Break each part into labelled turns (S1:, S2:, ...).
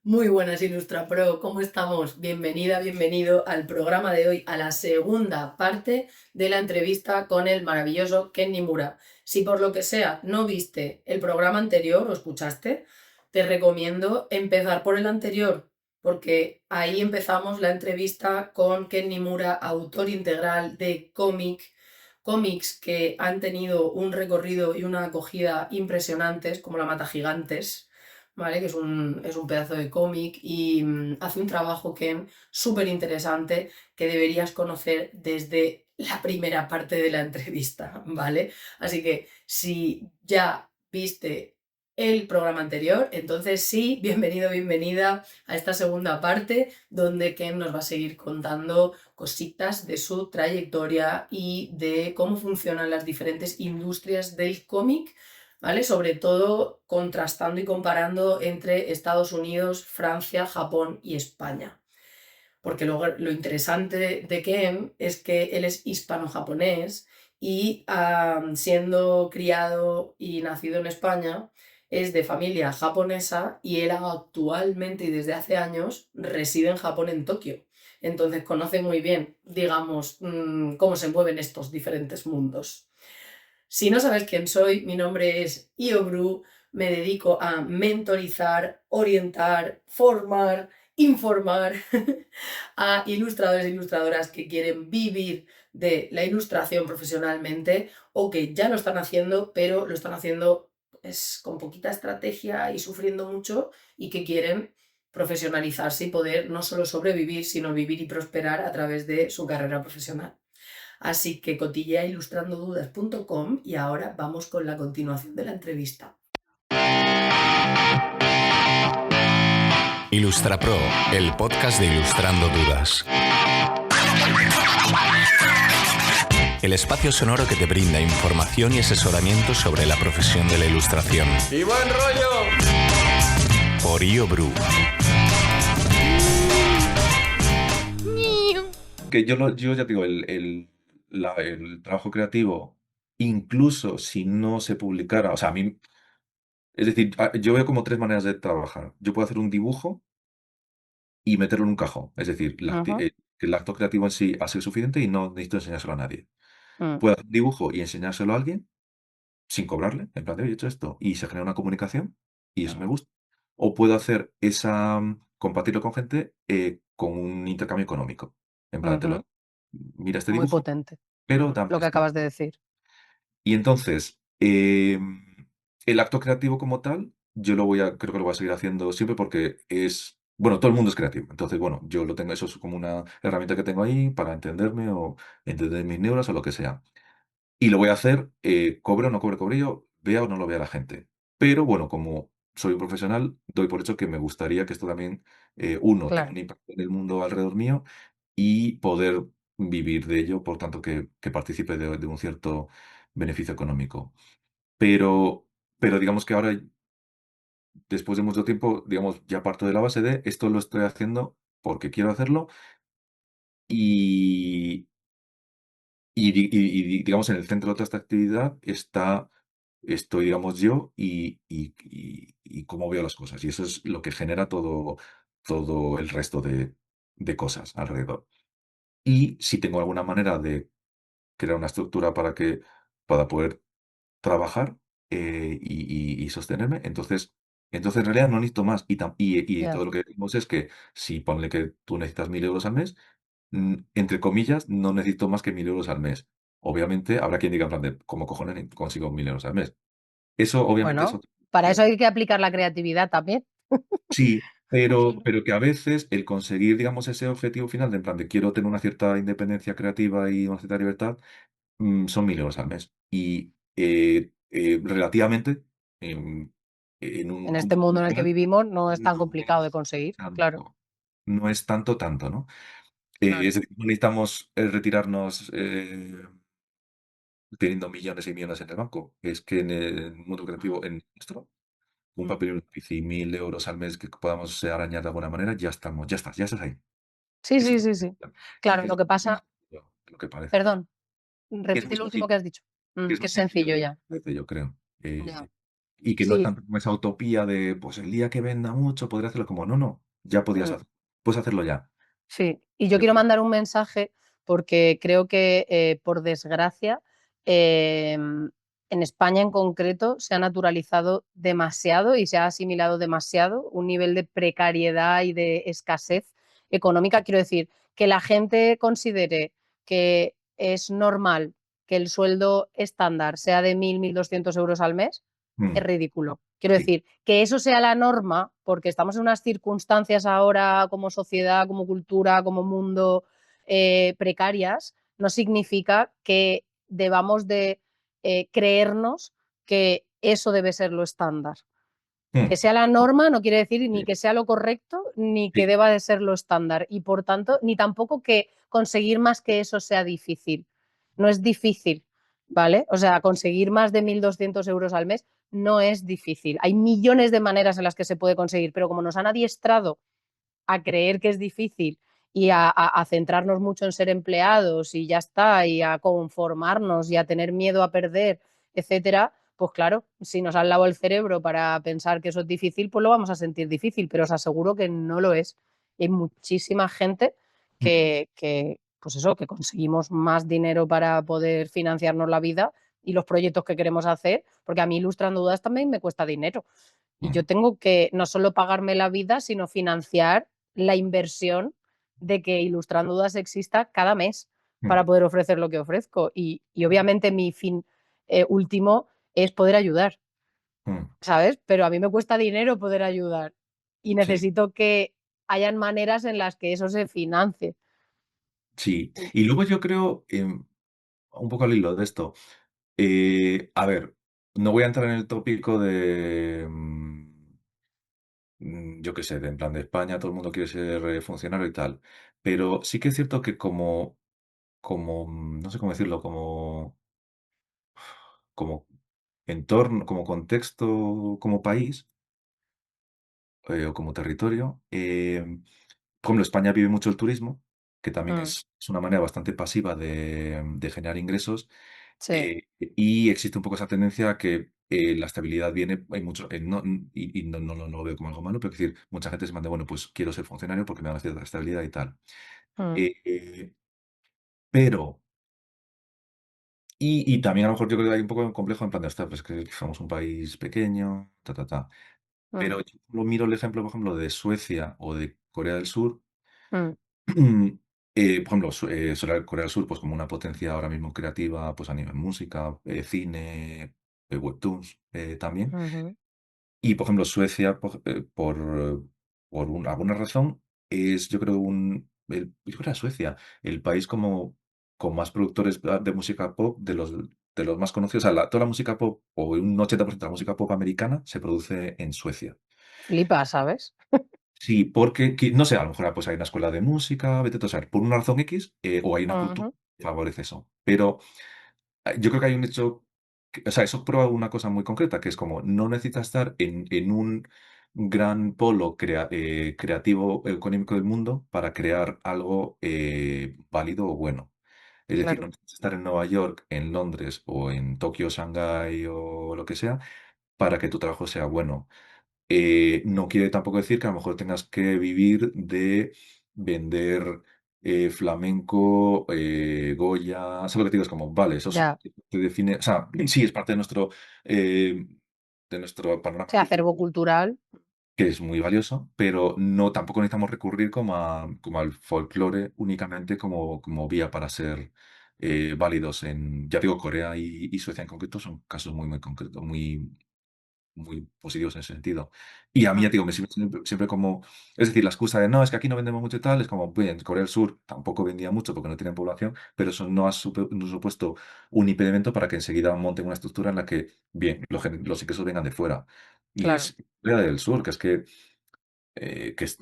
S1: Muy buenas, Ilustrapro, ¿cómo estamos? Bienvenida, bienvenido al programa de hoy, a la segunda parte de la entrevista con el maravilloso Ken Nimura. Si por lo que sea no viste el programa anterior o escuchaste, te recomiendo empezar por el anterior, porque ahí empezamos la entrevista con Ken Nimura, autor integral de cómics que han tenido un recorrido y una acogida impresionantes, como La Mata Gigantes, ¿vale? Que es un pedazo de cómic y hace un trabajo, Ken, súper interesante que deberías conocer desde la primera parte de la entrevista, ¿vale? Así que si ya viste el programa anterior, entonces sí, bienvenido, bienvenida a esta segunda parte donde Ken nos va a seguir contando cositas de su trayectoria y de cómo funcionan las diferentes industrias del cómic, ¿vale? Sobre todo contrastando y comparando entre Estados Unidos, Francia, Japón y España. Porque luego lo interesante de Ken es que él es hispano-japonés y siendo criado y nacido en España, es de familia japonesa y él actualmente y desde hace años reside en Japón, en Tokio. Entonces conoce muy bien, digamos, cómo se mueven estos diferentes mundos. Si no sabes quién soy, mi nombre es Iobru, me dedico a mentorizar, orientar, formar, informar a ilustradores e ilustradoras que quieren vivir de la ilustración profesionalmente o que ya lo están haciendo, pero lo están haciendo con poquita estrategia y sufriendo mucho y que quieren profesionalizarse y poder no solo sobrevivir, sino vivir y prosperar a través de su carrera profesional. Así que cotillea ilustrandodudas.com y ahora vamos con la continuación de la entrevista.
S2: IlustraPro, el podcast de Ilustrando Dudas. El espacio sonoro que te brinda información y asesoramiento sobre la profesión de la ilustración.
S3: ¡Y buen rollo!
S2: Por Iobru.
S3: Que yo ya te digo, el trabajo creativo, incluso si no se publicara, o sea, a mí, es decir, yo veo como tres maneras de trabajar. Yo puedo hacer un dibujo y meterlo en un cajón, es decir, que el acto creativo en sí ha sido suficiente y no necesito enseñárselo a nadie. Puedo hacer un dibujo y enseñárselo a alguien sin cobrarle, en plan de, oye, he hecho esto, y se genera una comunicación, y eso me gusta. O puedo hacer compartirlo con gente con un intercambio económico. En plan, mira este
S1: Muy
S3: dibujo,
S1: potente
S3: pero dame
S1: lo que
S3: esto.
S1: acabas de decir.
S3: Y entonces, el acto creativo como tal, creo que lo voy a seguir haciendo siempre porque bueno, todo el mundo es creativo. Entonces, bueno, yo lo tengo, eso es como una herramienta que tengo ahí para entenderme o entender mis neuras o lo que sea. Y lo voy a hacer, cobre o no cobre yo, vea o no lo vea la gente. Pero bueno, como soy un profesional, doy por hecho que me gustaría que esto también, uno, tenga
S1: Claro.
S3: un impacto en el mundo alrededor mío y poder vivir de ello, por tanto, que participe de un cierto beneficio económico. Pero, pero digamos que ahora, después de mucho tiempo, digamos, ya parto de la base de esto lo estoy haciendo porque quiero hacerlo y, digamos, en el centro de toda esta actividad estoy, digamos, yo y cómo veo las cosas. Y eso es lo que genera todo el resto de cosas alrededor. Y si tengo alguna manera de crear una estructura para que pueda poder trabajar y sostenerme, entonces en realidad no necesito más. Y
S1: Ya.
S3: todo lo que decimos es que si ponle que tú necesitas 1.000 euros al mes, entre comillas, no necesito más que 1.000 euros al mes. Obviamente, habrá quien diga en plan de, ¿cómo cojones consigo 1.000 euros al mes? Eso obviamente es
S1: Bueno,
S3: otra
S1: para eso
S3: discusión.
S1: hay que aplicar la creatividad también.
S3: Sí, pero,
S1: Claro.
S3: pero que a veces el conseguir, digamos, ese objetivo final de en plan de quiero tener una cierta independencia creativa y una cierta libertad, son 1.000 euros al mes. Y relativamente, en un
S1: En este
S3: punto
S1: mundo en el que
S3: inicial,
S1: vivimos no es tan
S3: no
S1: complicado de
S3: es
S1: conseguir, claro.
S3: tanto, no es tanto, ¿no?
S1: Claro.
S3: Es decir, no necesitamos retirarnos teniendo millones y millones en el banco. Es que en el mundo creativo, en nuestro, un
S1: Mm.
S3: papel y un lápiz y 1.000 euros al mes que podamos arañar de alguna manera, ya estamos, ya estás ahí.
S1: Sí,
S3: Eso
S1: sí,
S3: es
S1: sí, sí.
S3: y
S1: Claro,
S3: que
S1: lo
S3: es
S1: que pasa,
S3: lo que parece.
S1: perdón,
S3: Que es muy
S1: repite lo último
S3: sencillo,
S1: que has dicho.
S3: que es
S1: Que
S3: muy
S1: es
S3: sencillo
S1: sencillo
S3: lo que
S1: ya.
S3: parece, yo creo.
S1: Ya.
S3: y que no es
S1: Sí.
S3: tanto como esa utopía de, pues el día que venda mucho podría hacerlo como, no, no, ya podías
S1: Mm.
S3: hacer, puedes hacerlo ya.
S1: Sí, y yo
S3: Yo
S1: quiero
S3: creo.
S1: mandar un mensaje porque creo que, por desgracia, en España en concreto se ha naturalizado demasiado y se ha asimilado demasiado un nivel de precariedad y de escasez económica. Quiero decir, que la gente considere que es normal que el sueldo estándar sea de 1.000, 1.200 euros al mes, es
S3: Mm,
S1: ridículo. Quiero
S3: sí.
S1: decir, que eso sea la norma, porque estamos en unas circunstancias ahora como sociedad, como cultura, como mundo, precarias, no significa que debamos de creernos que eso debe ser lo estándar. Que
S3: Mm,
S1: sea la norma no quiere decir ni
S3: sí,
S1: que sea lo correcto, ni que
S3: sí,
S1: deba de ser lo estándar. Y por tanto, ni tampoco que conseguir más que eso sea difícil. No es difícil, ¿vale? O sea, conseguir más de 1.200 euros al mes no es difícil. Hay millones de maneras en las que se puede conseguir, pero como nos han adiestrado a creer que es difícil y a centrarnos mucho en ser empleados y ya está, y a conformarnos y a tener miedo a perder, etcétera, pues claro, si nos han lavado el cerebro para pensar que eso es difícil, pues lo vamos a sentir difícil, pero os aseguro que no lo es. Y hay muchísima gente
S3: mm,
S1: pues eso, que conseguimos más dinero para poder financiarnos la vida y los proyectos que queremos hacer, porque a mí Ilustrando Dudas también me cuesta dinero. Y
S3: mm,
S1: yo tengo que no solo pagarme la vida, sino financiar la inversión de que Ilustrando Dudas exista cada mes
S3: mm,
S1: para poder ofrecer lo que ofrezco. Y obviamente mi fin último es poder ayudar,
S3: mm,
S1: ¿sabes? Pero a mí me cuesta dinero poder ayudar y
S3: sí,
S1: necesito que hayan maneras en las que eso se financie.
S3: sí. Y luego yo creo, un poco al hilo de esto, a ver, no voy a entrar en el tópico de, yo qué sé, de en plan de España, todo el mundo quiere ser funcionario y tal, pero sí que es cierto que no sé cómo decirlo, como entorno, como contexto, como país, o como territorio, por ejemplo, España vive mucho el turismo, que también
S1: Mm,
S3: es una manera bastante pasiva de generar ingresos,
S1: sí,
S3: y existe un poco esa tendencia a que la estabilidad viene, hay mucho, y no lo veo como algo malo, pero es decir, mucha gente se manda, bueno, pues quiero ser funcionario porque me da una cierta estabilidad y tal.
S1: mm,
S3: Eh, eh, pero, y también a lo mejor yo creo que hay un poco de complejo en plan de, "Ostras, pues que somos un país pequeño, ta, ta, ta".
S1: mm,
S3: Pero yo lo miro el ejemplo, por ejemplo, de Suecia o de Corea del Sur.
S1: mm,
S3: Por ejemplo, Corea del Sur, pues como una potencia ahora mismo creativa, pues a nivel música, cine, webtoons, también.
S1: ujú.
S3: Y, por ejemplo, Suecia, alguna razón, es, yo creo, yo creo que era Suecia, el país como con más productores de música pop de los más conocidos. O sea, toda la música pop, o un 80% de la música pop americana, se produce en Suecia.
S1: Flipa, ¿sabes?
S3: Sí, porque, no sé, a lo mejor pues hay una escuela de música, vete tú a saber, por una razón X, o hay una cultura
S1: Ujú,
S3: que favorece eso. Pero yo creo que hay un hecho, o sea, eso prueba una cosa muy concreta, que es como no necesitas estar en un gran polo creativo económico del mundo para crear algo válido o bueno. Es decir, no
S1: claro,
S3: necesitas estar en Nueva York, en Londres o en Tokio, Shanghái o lo que sea para que tu trabajo sea bueno. No quiere tampoco decir que a lo mejor tengas que vivir de vender flamenco, Goya. ¿Sabes lo que te digo? Es como, vale, eso
S1: ya.
S3: te define. O sea, sí, es parte de nuestro
S1: O
S3: panorama
S1: sea,
S3: cultural,
S1: acervo cultural,
S3: que es muy valioso, pero no tampoco necesitamos recurrir como al folclore únicamente como vía para ser válidos ya digo, Corea y Suecia en concreto son casos muy, muy concretos, muy positivos en ese sentido. Y a mí, ya
S1: mm,
S3: te digo, me sirve siempre como, es decir, la excusa de no, es que aquí no vendemos mucho y tal, es como, bien, Corea del Sur tampoco vendía mucho porque no tienen población, pero eso no ha supuesto un impedimento para que enseguida monten una estructura en la que, bien, los ingresos vengan de fuera. Y
S1: claro.
S3: es Corea del Sur, que es,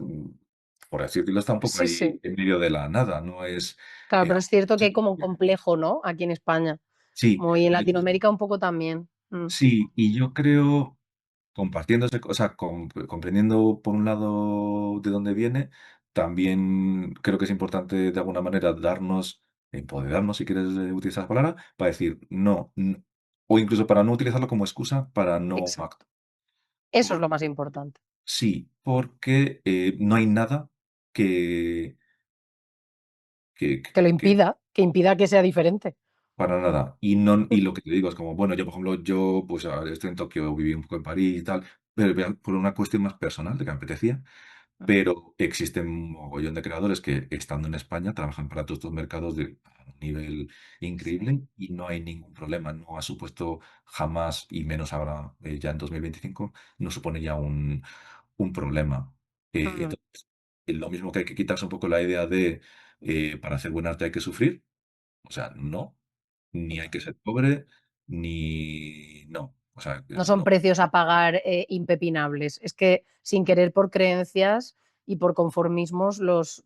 S3: por así decirlo, está un poco
S1: Sí,
S3: ahí
S1: sí.
S3: en medio de la nada, no es...
S1: Claro,
S3: eh,
S1: pero es cierto que hay como un complejo, ¿no? Aquí en España.
S3: sí,
S1: Como y en Latinoamérica un poco también.
S3: sí, y yo creo, compartiéndose, o sea, comprendiendo por un lado de dónde viene, también creo que es importante de alguna manera empoderarnos, si quieres utilizar esa palabra, para decir, no. o incluso para no utilizarlo como excusa para no
S1: Exacto.
S3: actuar.
S1: Eso es
S3: Por-
S1: lo más importante.
S3: sí, porque no hay nada que, que,
S1: Que lo
S3: que-
S1: impida que sea diferente.
S3: para nada. Y, no, y lo que te digo es como, bueno, yo, por ejemplo, yo pues estoy en Tokio, viví un poco en París y tal, pero por una cuestión más personal de que me apetecía. Pero existen un mogollón de creadores que, estando en España, trabajan para todos estos mercados de a un nivel increíble
S1: Sí.
S3: y no hay ningún problema. No ha supuesto jamás, y menos ahora, ya en 2025, no supone ya un problema.
S1: Mm,
S3: Entonces, lo mismo que hay que quitarse un poco la idea de para hacer buen arte hay que sufrir. O sea, no. Ni hay que ser pobre, ni no. O sea,
S1: No son
S3: no.
S1: precios a pagar impepinables. Es que sin querer por creencias y por conformismos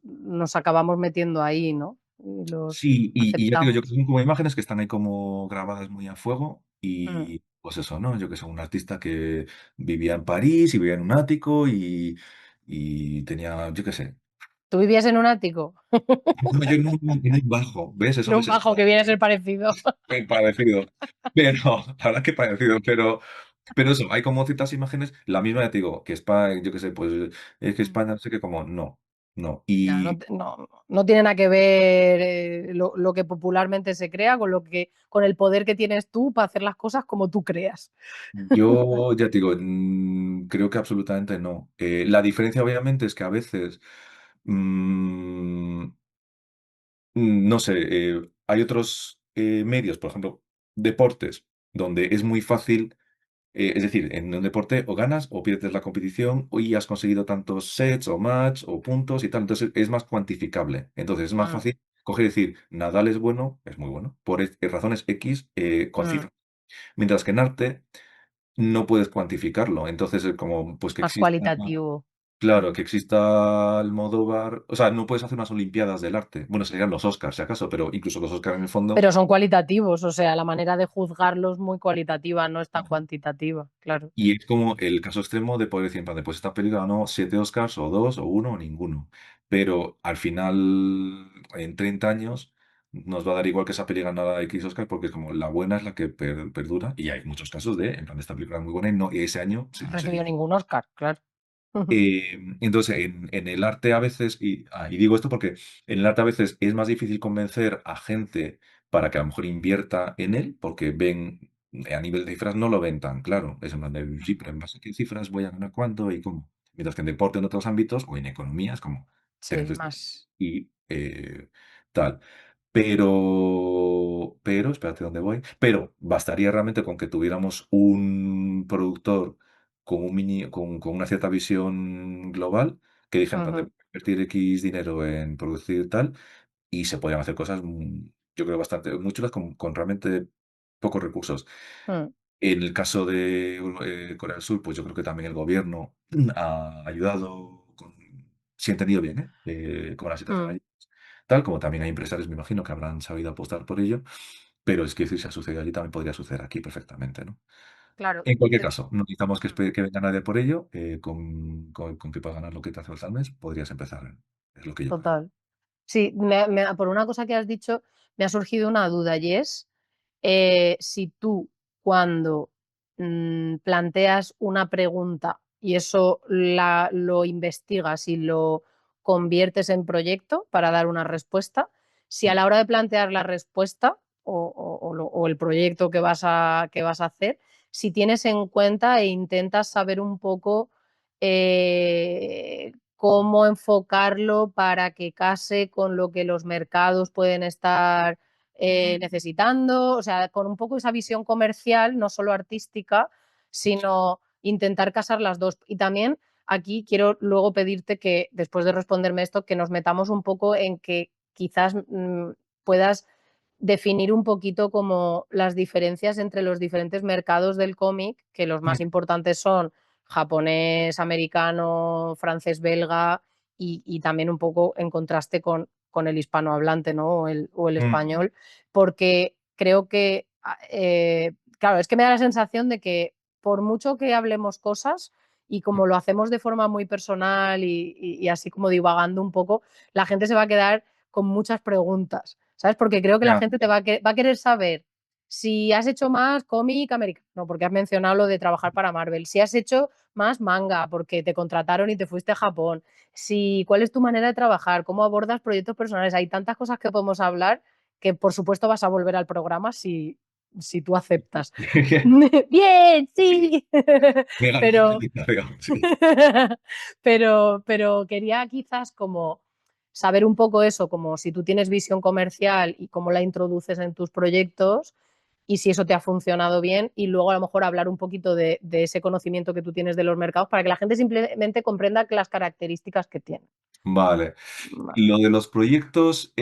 S1: nos acabamos metiendo ahí, ¿no? Y los
S3: Sí, y ya te digo, yo creo
S1: aceptamos.
S3: que son como imágenes que están ahí como grabadas muy a fuego
S1: Mm.
S3: y pues eso, ¿no? Yo que sé, un artista que vivía en París y vivía en un ático y tenía, yo qué sé,
S1: ¿Tú vivías en un ático?
S3: no, yo en un bajo, ¿ves? Eso
S1: En
S3: me
S1: un bajo que viene a ser parecido.
S3: parecido, pero, la verdad que parecido, pero eso, hay como ciertas imágenes, la misma, ya te digo, que España, yo qué sé, pues es que
S1: Mm.
S3: España, no sé qué, como, no, no,
S1: Ya, no,
S3: y
S1: no tiene nada que ver lo que popularmente se crea con el poder que tienes tú para hacer las cosas como tú creas.
S3: yo ya te digo, creo que absolutamente no. La diferencia obviamente es que a veces, mm, no sé, hay otros medios, por ejemplo, deportes, donde es muy fácil, es decir, en un deporte o ganas o pierdes la competición y has conseguido tantos sets o match o puntos y tal, entonces es más cuantificable. Entonces es más
S1: Mm,
S3: fácil coger y decir, Nadal es bueno, es muy bueno, por razones X con
S1: mm.
S3: cifras. Mientras que en arte no puedes cuantificarlo. Entonces, es como, pues que
S1: Más
S3: exista,
S1: cualitativo.
S3: claro, que exista Almodóvar, o sea, no puedes hacer unas Olimpiadas del arte. Bueno, serían los Oscars, si acaso, pero incluso los Oscars en el fondo.
S1: Pero son cualitativos, o sea, la manera de juzgarlos muy cualitativa, no es tan cuantitativa, claro.
S3: Y es como el caso extremo de poder decir, en plan de, pues esta película ganó 7 Oscars, o dos, o uno, o ninguno. Pero al final, en 30 años, nos va a dar igual que esa peli ganara X Oscar, porque es como la buena es la que perdura. Y hay muchos casos de, en plan, esta película es muy buena y, no, y ese año
S1: No
S3: no se
S1: recibió
S3: dice.
S1: ningún Oscar, claro.
S3: Entonces, en el arte a veces, y digo esto porque en el arte a veces es más difícil convencer a gente para que a lo mejor invierta en él, porque ven, a nivel de cifras no lo ven tan claro. Es en plan de, sí, pero en base a qué cifras voy a ganar cuánto y cómo. Mientras que en deporte, en otros ámbitos, o en economía, es como,
S1: Sí,
S3: tenemos esto
S1: más.
S3: y tal. Espérate, ¿dónde voy? Pero bastaría realmente con que tuviéramos un productor con con una cierta visión global, que dije en plan de
S1: Ujú,
S3: invertir X dinero en producir tal, y se podían hacer cosas, yo creo, bastante, muy chulas con realmente pocos recursos.
S1: mm,
S3: En el caso de Corea del Sur, pues yo creo que también el gobierno ha ayudado, si he entendido bien, con la situación
S1: mm.
S3: allí, tal como también hay empresarios, me imagino, que habrán sabido apostar por ello, pero es que si ha sucedido allí, también podría suceder aquí perfectamente, ¿no?
S1: Claro,
S3: En cualquier
S1: de-
S3: caso, no necesitamos que,
S1: mm,
S3: que venga nadie por ello, con que puedas ganar lo que te hace falta al mes, podrías empezar, es lo que yo creo.
S1: total. Sí, por una cosa que has dicho, me ha surgido una duda y es si tú cuando planteas una pregunta y eso lo investigas y lo conviertes en proyecto para dar una respuesta, si a la hora de plantear la respuesta o el proyecto que vas a hacer, si tienes en cuenta e intentas saber un poco cómo enfocarlo para que case con lo que los mercados pueden estar necesitando, o sea, con un poco esa visión comercial, no solo artística, sino intentar casar las dos. Y también aquí quiero luego pedirte que, después de responderme esto, que nos metamos un poco en que quizás puedas definir un poquito como las diferencias entre los diferentes mercados del cómic, que los más importantes son japonés, americano, francés, belga y también un poco en contraste con el hispanohablante, ¿no? O el
S3: Mm,
S1: español, porque creo que, claro, es que me da la sensación de que por mucho que hablemos cosas y como lo hacemos de forma muy personal y así como divagando un poco, la gente se va a quedar con muchas preguntas, ¿sabes? Porque creo que la
S3: ya,
S1: gente va a querer saber si has hecho más cómic americano, porque has mencionado lo de trabajar para Marvel, si has hecho más manga, porque te contrataron y te fuiste a Japón, si cuál es tu manera de trabajar, cómo abordas proyectos personales. Hay tantas cosas que podemos hablar que, por supuesto, vas a volver al programa si tú aceptas. Bien, sí.
S3: Mega
S1: Pero
S3: normalita, digamos, sí.
S1: pero quería quizás como saber un poco eso, como si tú tienes visión comercial y cómo la introduces en tus proyectos y si eso te ha funcionado bien y luego a lo mejor hablar un poquito de ese conocimiento que tú tienes de los mercados para que la gente simplemente comprenda las características que tiene.
S3: Vale.
S1: Vale.
S3: Lo de los proyectos,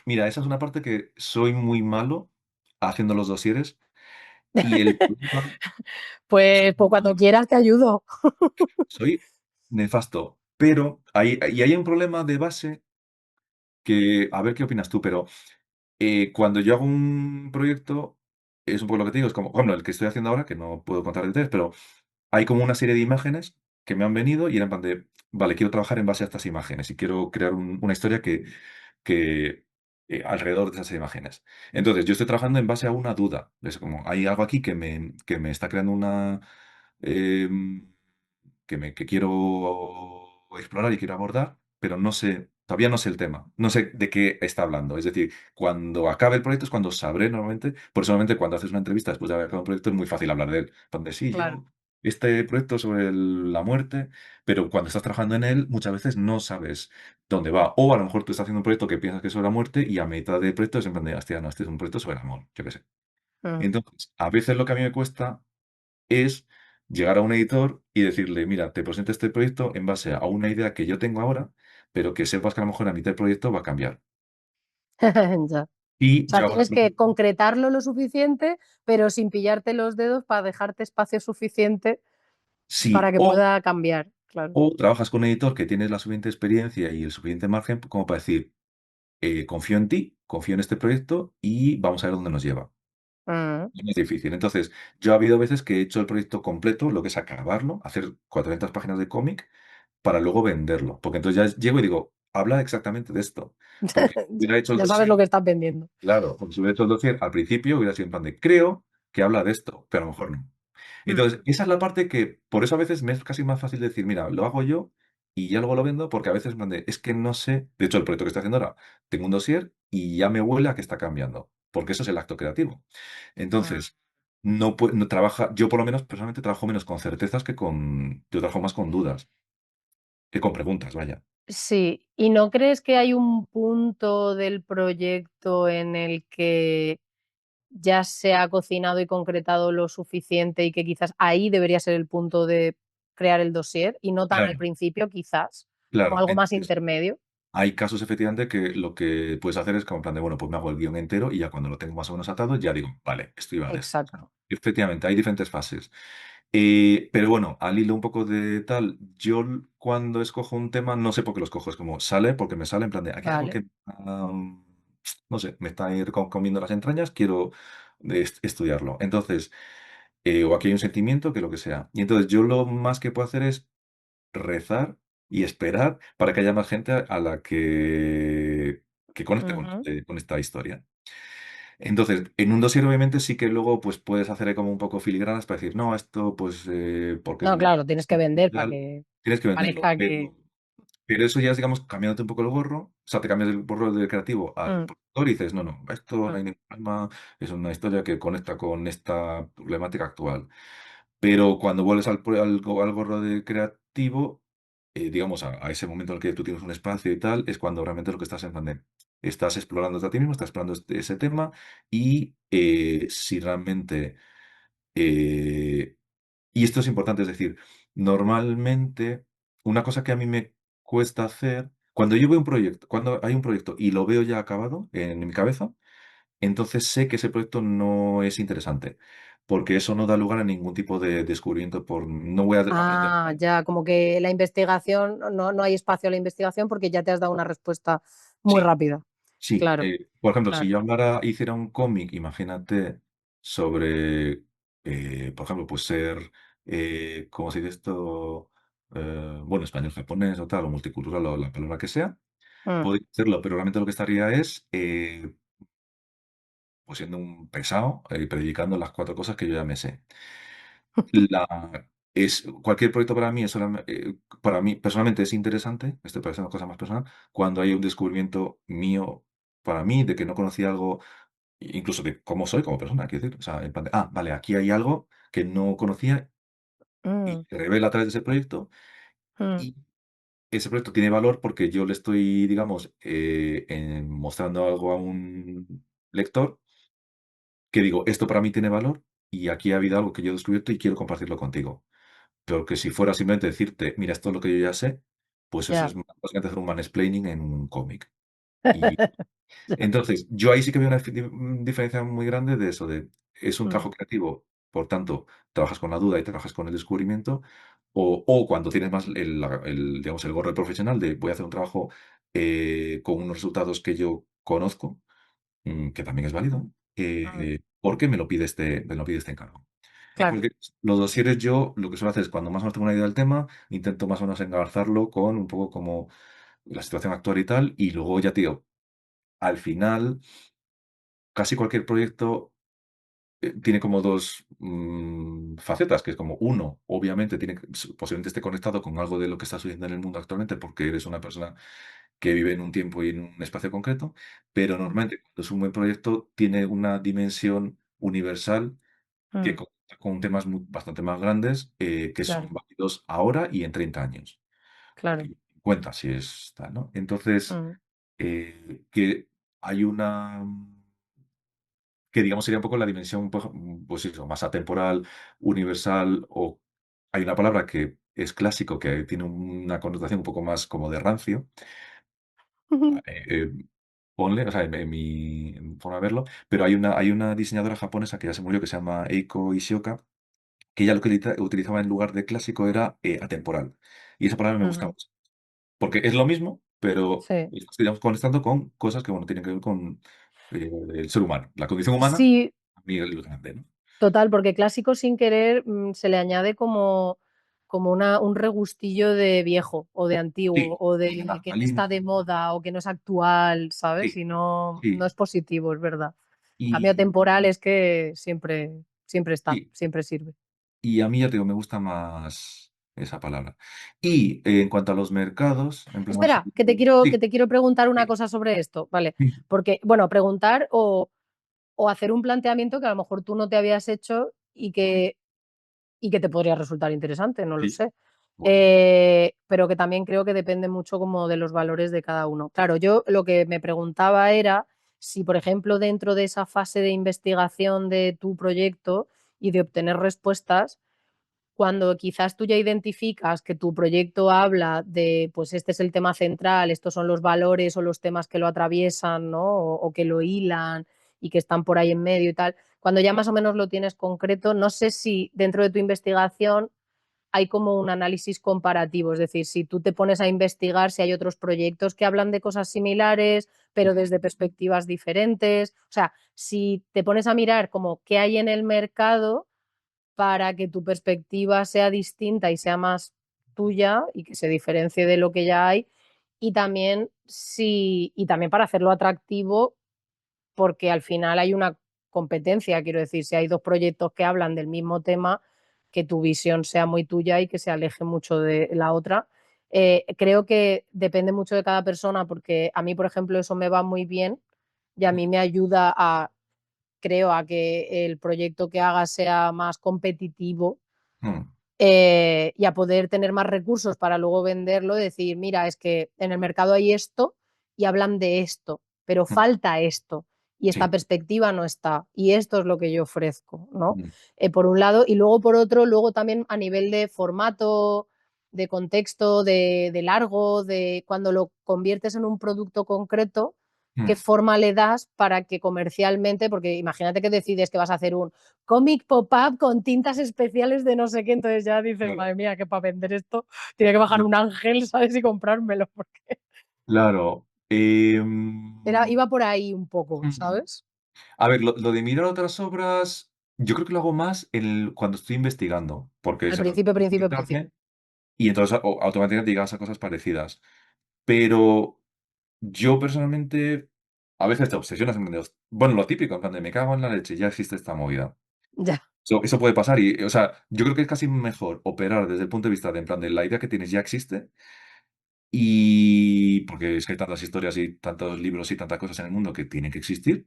S3: mira, esa es una parte que soy muy malo haciendo los dosieres y el problema
S1: Pues cuando quieras te ayudo.
S3: soy nefasto, pero hay un problema de base que, a ver qué opinas tú, pero cuando yo hago un proyecto, es un poco lo que te digo, es como, bueno, el que estoy haciendo ahora, que no puedo contar detalles, pero hay como una serie de imágenes que me han venido y eran en plan de, vale, quiero trabajar en base a estas imágenes y quiero crear una historia que alrededor de esas imágenes. Entonces, yo estoy trabajando en base a una duda. Es como, hay algo aquí que me está creando una... em, que quiero explorar y quiero abordar, pero no sé, todavía no sé el tema, no sé de qué está hablando. Es decir, cuando acabe el proyecto es cuando sabré normalmente, por eso normalmente cuando haces una entrevista después de haber acabado un proyecto es muy fácil hablar de él. Donde sí,
S1: Claro.
S3: yo, este proyecto sobre la muerte, pero cuando estás trabajando en él muchas veces no sabes dónde va. O a lo mejor tú estás haciendo un proyecto que piensas que es sobre la muerte y a mitad del proyecto es en plan de, hostia, no, este es un proyecto sobre el amor, yo qué sé.
S1: Mm.
S3: Entonces, a veces lo que a mí me cuesta es llegar a un editor y decirle, mira, te presento este proyecto en base a una idea que yo tengo ahora, pero que sepas que a lo mejor a mitad del proyecto va a cambiar.
S1: Ya. O
S3: Y
S1: sea,
S3: yo hago
S1: tienes que concretarlo lo suficiente, pero sin pillarte los dedos para dejarte espacio suficiente para
S3: sí,
S1: que pueda cambiar. Claro.
S3: o trabajas con un editor que tienes la suficiente experiencia y el suficiente margen como para decir, confío en ti, confío en este proyecto y vamos a ver dónde nos lleva.
S1: Mm.
S3: No es difícil. Entonces, yo ha habido veces que he hecho el proyecto completo, lo que es acabarlo, hacer 400 páginas de cómic para luego venderlo. Porque entonces ya llego y digo, habla exactamente de esto. Porque si
S1: Ya,
S3: hubiera hecho el
S1: ya sabes lo
S3: dossier,
S1: que estás vendiendo.
S3: claro, porque si hubiera hecho el dossier al principio, hubiera sido en plan de, creo que habla de esto, pero a lo mejor no.
S1: Mm.
S3: Entonces, esa es la parte que, por eso a veces me es casi más fácil decir, mira, lo hago yo y ya luego lo vendo, porque a veces en plan de, es que no sé, de hecho, el proyecto que estoy haciendo ahora, tengo un dossier y ya me huele a que está cambiando, porque eso es el acto creativo.
S1: Mm.
S3: Entonces, no trabaja, yo por lo menos personalmente trabajo menos con certezas yo trabajo más con dudas, que con preguntas, vaya.
S1: Sí, ¿y no crees que hay un punto del proyecto en el que ya se ha cocinado y concretado lo suficiente y que quizás ahí debería ser el punto de crear el dossier y no tan al
S3: Claro,
S1: principio, quizás, como
S3: claro.
S1: algo más
S3: Entonces,
S1: intermedio?
S3: hay casos efectivamente que lo que puedes hacer es como en plan de, bueno, pues me hago el guión entero y ya cuando lo tengo más o menos atado, ya digo, vale, esto iba de esto. O sea,
S1: Exacto.
S3: efectivamente, hay diferentes fases. Pero bueno, al hilo un poco de tal, yo cuando escojo un tema, no sé por qué lo escojo, es como sale porque me sale en plan de, aquí hay algo
S1: Vale.
S3: que, no sé, me está ahí comiendo las entrañas, quiero estudiarlo. Entonces, o aquí hay un sentimiento, que lo que sea. Y entonces yo lo más que puedo hacer es rezar y esperar para que haya más gente a la que conecte
S1: Ujú.
S3: con esta historia. Entonces, en un dossier obviamente sí que luego pues puedes hacer como un poco filigranas para decir, no, esto pues porque es
S1: No,
S3: muy
S1: claro, tienes que vender para
S3: tal,
S1: que
S3: tienes que venderlo.
S1: parezca que.
S3: Pero eso ya es, digamos, cambiándote un poco el gorro, o sea, te cambias el gorro del creativo al
S1: Mm,
S3: productor y dices, no, no, esto no
S1: mm.
S3: hay ningún problema, es una historia que conecta con esta problemática actual. Pero cuando vuelves al gorro de creativo, digamos, a ese momento en el que tú tienes un espacio y tal, es cuando realmente lo que estás en plan de, estás explorando a ti mismo, estás explorando ese tema y si realmente eh, y esto es importante, es decir, normalmente una cosa que a mí me cuesta hacer, cuando yo veo un proyecto, cuando hay un proyecto y lo veo ya acabado en mi cabeza, entonces sé que ese proyecto no es interesante, porque eso no da lugar a ningún tipo de descubrimiento no voy a aprender.
S1: Ah, ya, como que la investigación, no hay espacio a la investigación porque ya te has dado una respuesta muy
S3: Sí,
S1: rápida.
S3: sí.
S1: Claro,
S3: Por ejemplo, si
S1: claro.
S3: yo hiciera un cómic, imagínate, sobre, por ejemplo, pues ser, ¿cómo se dice esto? Bueno, español, japonés o tal, o multicultural, o la palabra que sea,
S1: Mm,
S3: podría hacerlo, pero realmente lo que estaría es pues siendo un pesado, predicando las 4 cosas que yo ya me sé. Cualquier proyecto para mí para mí personalmente es interesante, estoy pensando cosas más personal, cuando hay un descubrimiento mío para mí, de que no conocía algo, incluso de cómo soy como persona, quiero decir, o sea, en plan de, vale, aquí hay algo que no conocía y
S1: Mm,
S3: se revela a través de ese proyecto,
S1: mm,
S3: y ese proyecto tiene valor porque yo le estoy, digamos, mostrando algo a un lector que digo, esto para mí tiene valor y aquí ha habido algo que yo he descubierto y quiero compartirlo contigo. Pero que si fuera simplemente decirte, mira, esto es lo que yo ya sé, pues eso es
S1: ya.
S3: básicamente hacer un mansplaining en un cómic. Y entonces, yo ahí sí que veo una diferencia muy grande de eso, de es un
S1: Mm,
S3: trabajo creativo, por tanto, trabajas con la duda y trabajas con el descubrimiento, o cuando tienes más digamos, el gorro de profesional de voy a hacer un trabajo con unos resultados que yo conozco, que también es válido,
S1: mm,
S3: porque me lo pide este encargo.
S1: claro.
S3: Los dosieres yo lo que suelo hacer es cuando más o menos tengo una idea del tema, intento más o menos engarzarlo con un poco como la situación actual y tal, y luego ya, tío, al final, casi cualquier proyecto tiene como dos facetas, que es como uno, obviamente, posiblemente esté conectado con algo de lo que está sucediendo en el mundo actualmente, porque eres una persona que vive en un tiempo y en un espacio concreto, pero
S1: Mm,
S3: normalmente cuando es un buen proyecto tiene una dimensión universal que
S1: mm,
S3: conecta con temas bastante más grandes, que son
S1: claro,
S3: válidos ahora y en 30 años.
S1: claro.
S3: Y 50 si es tal, ¿no? Entonces,
S1: Mm,
S3: que hay que digamos sería un poco la dimensión, pues eso, más atemporal, universal, o hay una palabra que es clásico, que tiene una connotación un poco más como de rancio, eh, eh, ponle, o sea, en mi forma de verlo, pero hay una diseñadora japonesa que ya se murió, que se llama Eiko Ishioka, que ella lo que utilizaba en lugar de clásico era atemporal. Y esa palabra me gusta
S1: ujú,
S3: mucho, porque es lo mismo, pero
S1: sí.
S3: estás, digamos, conectando con cosas que, bueno, tienen que ver con el ser humano, la condición humana
S1: Sí,
S3: a nivel grande, ¿no?
S1: total, porque clásico sin querer se le añade como un regustillo de viejo o de antiguo
S3: Sí,
S1: o
S3: y
S1: de que no está
S3: naftalina,
S1: de moda o que no es actual, ¿sabes?
S3: sí,
S1: Y no, no
S3: sí,
S1: es positivo, es verdad. Cambio
S3: y,
S1: temporal es que siempre, siempre está,
S3: sí,
S1: siempre sirve.
S3: y a mí ya te digo, me gusta más esa palabra. Y en cuanto a los mercados, en plan así,
S1: Espera, que te quiero preguntar una
S3: sí,
S1: cosa sobre esto, ¿vale?
S3: sí,
S1: Porque, bueno, preguntar o hacer un planteamiento que a lo mejor tú no te habías hecho y que te podría resultar interesante, no lo
S3: sí,
S1: sé.
S3: bueno,
S1: Pero que también creo que depende mucho como de los valores de cada uno. Claro, yo lo que me preguntaba era si, por ejemplo, dentro de esa fase de investigación de tu proyecto y de obtener respuestas, cuando quizás tú ya identificas que tu proyecto habla de, pues este es el tema central, estos son los valores o los temas que lo atraviesan, ¿no? O que lo hilan y que están por ahí en medio y tal, cuando ya más o menos lo tienes concreto, no sé si dentro de tu investigación hay como un análisis comparativo, es decir, si tú te pones a investigar si hay otros proyectos que hablan de cosas similares, pero desde perspectivas diferentes, o sea, si te pones a mirar como qué hay en el mercado para que tu perspectiva sea distinta y sea más tuya y que se diferencie de lo que ya hay, y también para hacerlo atractivo porque al final hay una competencia, quiero decir, si hay dos proyectos que hablan del mismo tema, que tu visión sea muy tuya y que se aleje mucho de la otra. Creo que depende mucho de cada persona porque a mí, por ejemplo, eso me va muy bien y a mí me ayuda creo, a que el proyecto que haga sea más competitivo
S3: mm,
S1: y a poder tener más recursos para luego venderlo, decir, mira, es que en el mercado hay esto y hablan de esto, pero
S3: mm,
S1: falta esto y esta
S3: sí,
S1: perspectiva no está y esto es lo que yo ofrezco, ¿no?
S3: mm,
S1: Por un lado y luego por otro, luego también a nivel de formato, de contexto, de largo, de cuando lo conviertes en un producto concreto, qué
S3: mm,
S1: forma le das para que comercialmente, porque imagínate que decides que vas a hacer un cómic pop-up con tintas especiales de no sé qué, entonces ya dices,
S3: claro,
S1: madre mía, que para vender esto tiene que bajar
S3: ya,
S1: un ángel, ¿sabes? Y comprármelo, porque
S3: claro.
S1: iba por ahí un poco,
S3: Mm.
S1: ¿sabes?
S3: A ver, lo de mirar otras obras, yo creo que lo hago más cuando estoy investigando, porque
S1: Al
S3: es eso,
S1: principio, principio, principio.
S3: conectarme y entonces automáticamente llegas a cosas parecidas. Pero yo personalmente. a veces te obsesionas en plan de, bueno, lo típico, en plan de me cago en la leche, ya existe esta movida.
S1: Ya,
S3: Eso puede pasar y, o sea, yo creo que es casi mejor operar desde el punto de vista de, en plan de la idea que tienes ya existe y porque es que hay tantas historias y tantos libros y tantas cosas en el mundo que tienen que existir,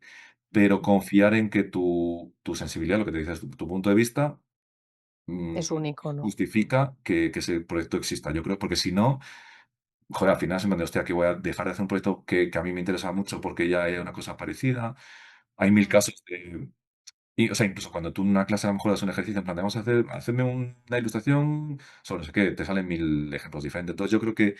S3: pero confiar en que tu sensibilidad, lo que te dices, tu punto de vista, mm,
S1: es único, ¿no?
S3: justifica que ese proyecto exista. Yo creo, porque si no, joder, al final se me de, hostia, que voy a dejar de hacer un proyecto que a mí me interesa mucho porque ya hay una cosa parecida. Hay mil
S1: Mm.
S3: casos de y, o sea, incluso cuando tú en una clase a lo mejor das un ejercicio en plan de vamos a hacerme una ilustración sobre no sé qué, te salen 1000 ejemplos diferentes. Entonces, yo creo que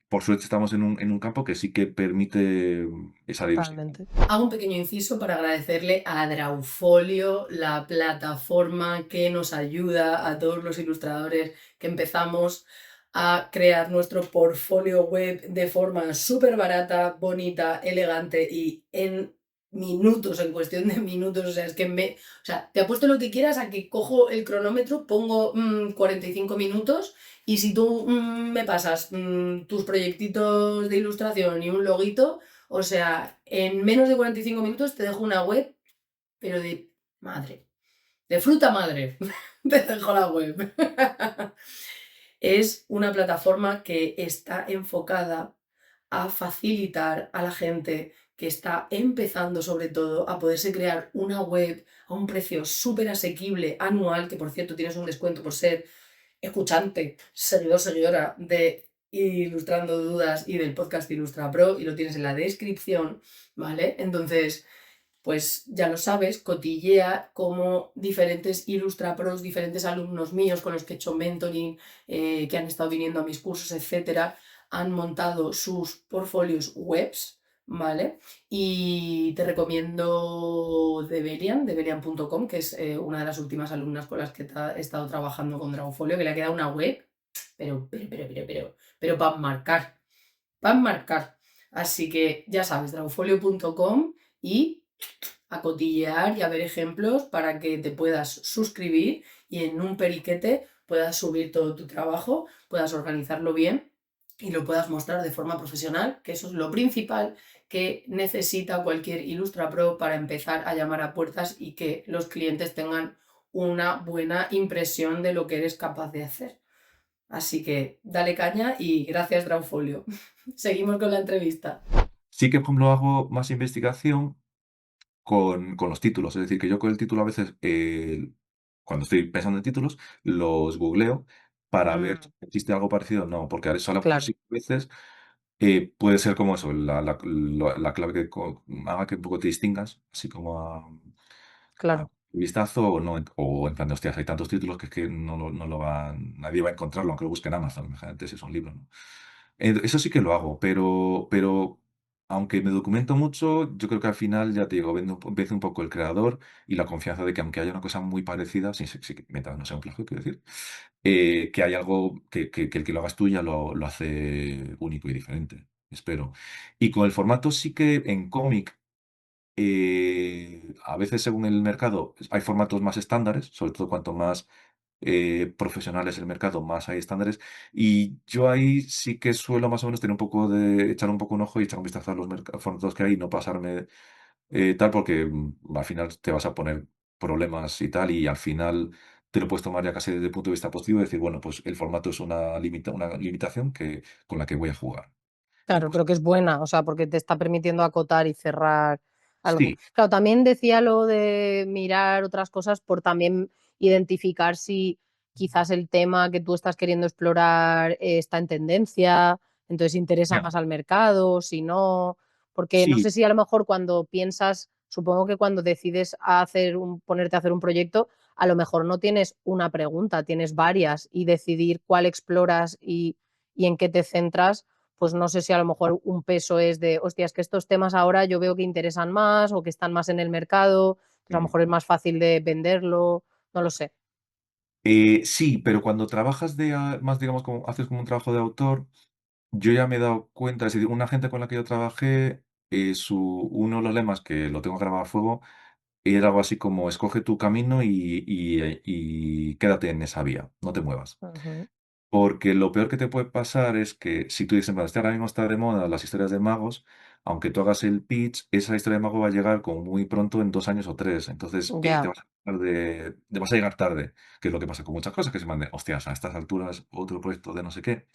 S3: por suerte estamos en un campo que sí que permite esa diversidad.
S1: Totalmente. Hago un pequeño inciso para agradecerle a Drawfolio, la plataforma que nos ayuda a todos los ilustradores que empezamos a crear nuestro portfolio web de forma súper barata, bonita, elegante y en minutos, en cuestión de minutos. O sea, es que o sea, te apuesto lo que quieras a que cojo el cronómetro, pongo 45 minutos y si tú me pasas tus proyectitos de ilustración y un loguito, o sea, en menos de 45 minutos te dejo una web, pero de madre, de fruta madre. Te dejo la web. Es una plataforma que está enfocada a facilitar a la gente que está empezando sobre todo a poderse crear una web a un precio súper asequible anual, que por cierto tienes un descuento por ser escuchante, seguidor, seguidora de Ilustrando Dudas y del podcast Ilustra Pro y lo tienes en la descripción, ¿vale? Entonces, pues ya lo sabes, cotillea como diferentes Ilustra Pros, diferentes alumnos míos con los que he hecho mentoring, que han estado viniendo a mis cursos, etcétera, han montado sus portfolios webs, ¿vale? Y te recomiendo Debelian.com, que es una de las últimas alumnas con las que he estado trabajando con Dragofolio, que le ha quedado una web, pero para marcar. Así que ya sabes, dragofolio.com y a cotillear y a ver ejemplos para que te puedas suscribir y en un periquete puedas subir todo tu trabajo, puedas organizarlo bien y lo puedas mostrar de forma profesional, que eso es lo principal que necesita cualquier Ilustra Pro para empezar a llamar a puertas y que los clientes tengan una buena impresión de lo que eres capaz de hacer. Así que dale caña y gracias, Drawfolio. Seguimos con la entrevista.
S3: Sí que, por ejemplo, hago más investigación con los títulos. Es decir, que yo con el título a veces, cuando estoy pensando en títulos, los googleo para ver
S1: Mm,
S3: si existe algo parecido o no, porque a eso a lo mejor
S1: claro,
S3: sí que a veces puede ser como eso, la clave que haga que un poco te distingas, así como a
S1: claro.
S3: un vistazo o no, o en plan de, hostias, hay tantos títulos que es que no lo va, nadie va a encontrarlo, aunque lo busque en Amazon, imagínate si es un libro, ¿no? Eso sí que lo hago, pero aunque me documento mucho, yo creo que al final, ya te digo, vence un poco el creador y la confianza de que aunque haya una cosa muy parecida, mientras no sea un plagio, quiero decir, que hay algo que el que lo hagas tú ya lo hace único y diferente, espero. Y con el formato sí que en cómic, a veces según el mercado hay formatos más estándares, sobre todo cuanto más profesionales el mercado, más hay estándares. Y yo ahí sí que suelo más o menos tener un poco de echar un poco un ojo y echar un vistazo a los formatos que hay y no pasarme tal, porque al final te vas a poner problemas y tal, y al final te lo puedes tomar ya casi desde el punto de vista positivo y decir, bueno, pues el formato es una limitación con la que voy a jugar. Y
S1: Claro,
S3: pues
S1: creo que es buena, o sea, porque te está permitiendo acotar y cerrar algo.
S3: sí,
S1: Claro, también decía lo de mirar otras cosas por también identificar si quizás el tema que tú estás queriendo explorar está en tendencia, entonces interesa
S3: ya,
S1: más al mercado, si no, porque no
S3: sí,
S1: sé si a lo mejor cuando piensas, supongo que cuando decides ponerte a hacer un proyecto, a lo mejor no tienes una pregunta, tienes varias y decidir cuál exploras y en qué te centras pues no sé si a lo mejor un peso es de, hostias, que estos temas ahora yo veo que interesan más o que están más en el mercado, pues a lo
S3: mm.
S1: mejor es más fácil de venderlo, no lo sé.
S3: Sí, pero cuando trabajas más, digamos, como haces como un trabajo de autor, yo ya me he dado cuenta, es decir, una gente con la que yo trabajé, uno de los lemas que lo tengo grabado a fuego era algo así como escoge tu camino y quédate en esa vía, no te muevas.
S1: Ujú.
S3: Porque lo peor que te puede pasar es que si tú dices, bueno, este ahora mismo está de moda las historias de magos, aunque tú hagas el pitch, esa historia de mago va a llegar como muy pronto en 2 años o 3. Entonces te
S1: Ya.
S3: vas a, te vas a llegar tarde, que es lo que pasa con muchas cosas, que se manden, hostias, a estas alturas otro proyecto de no sé qué.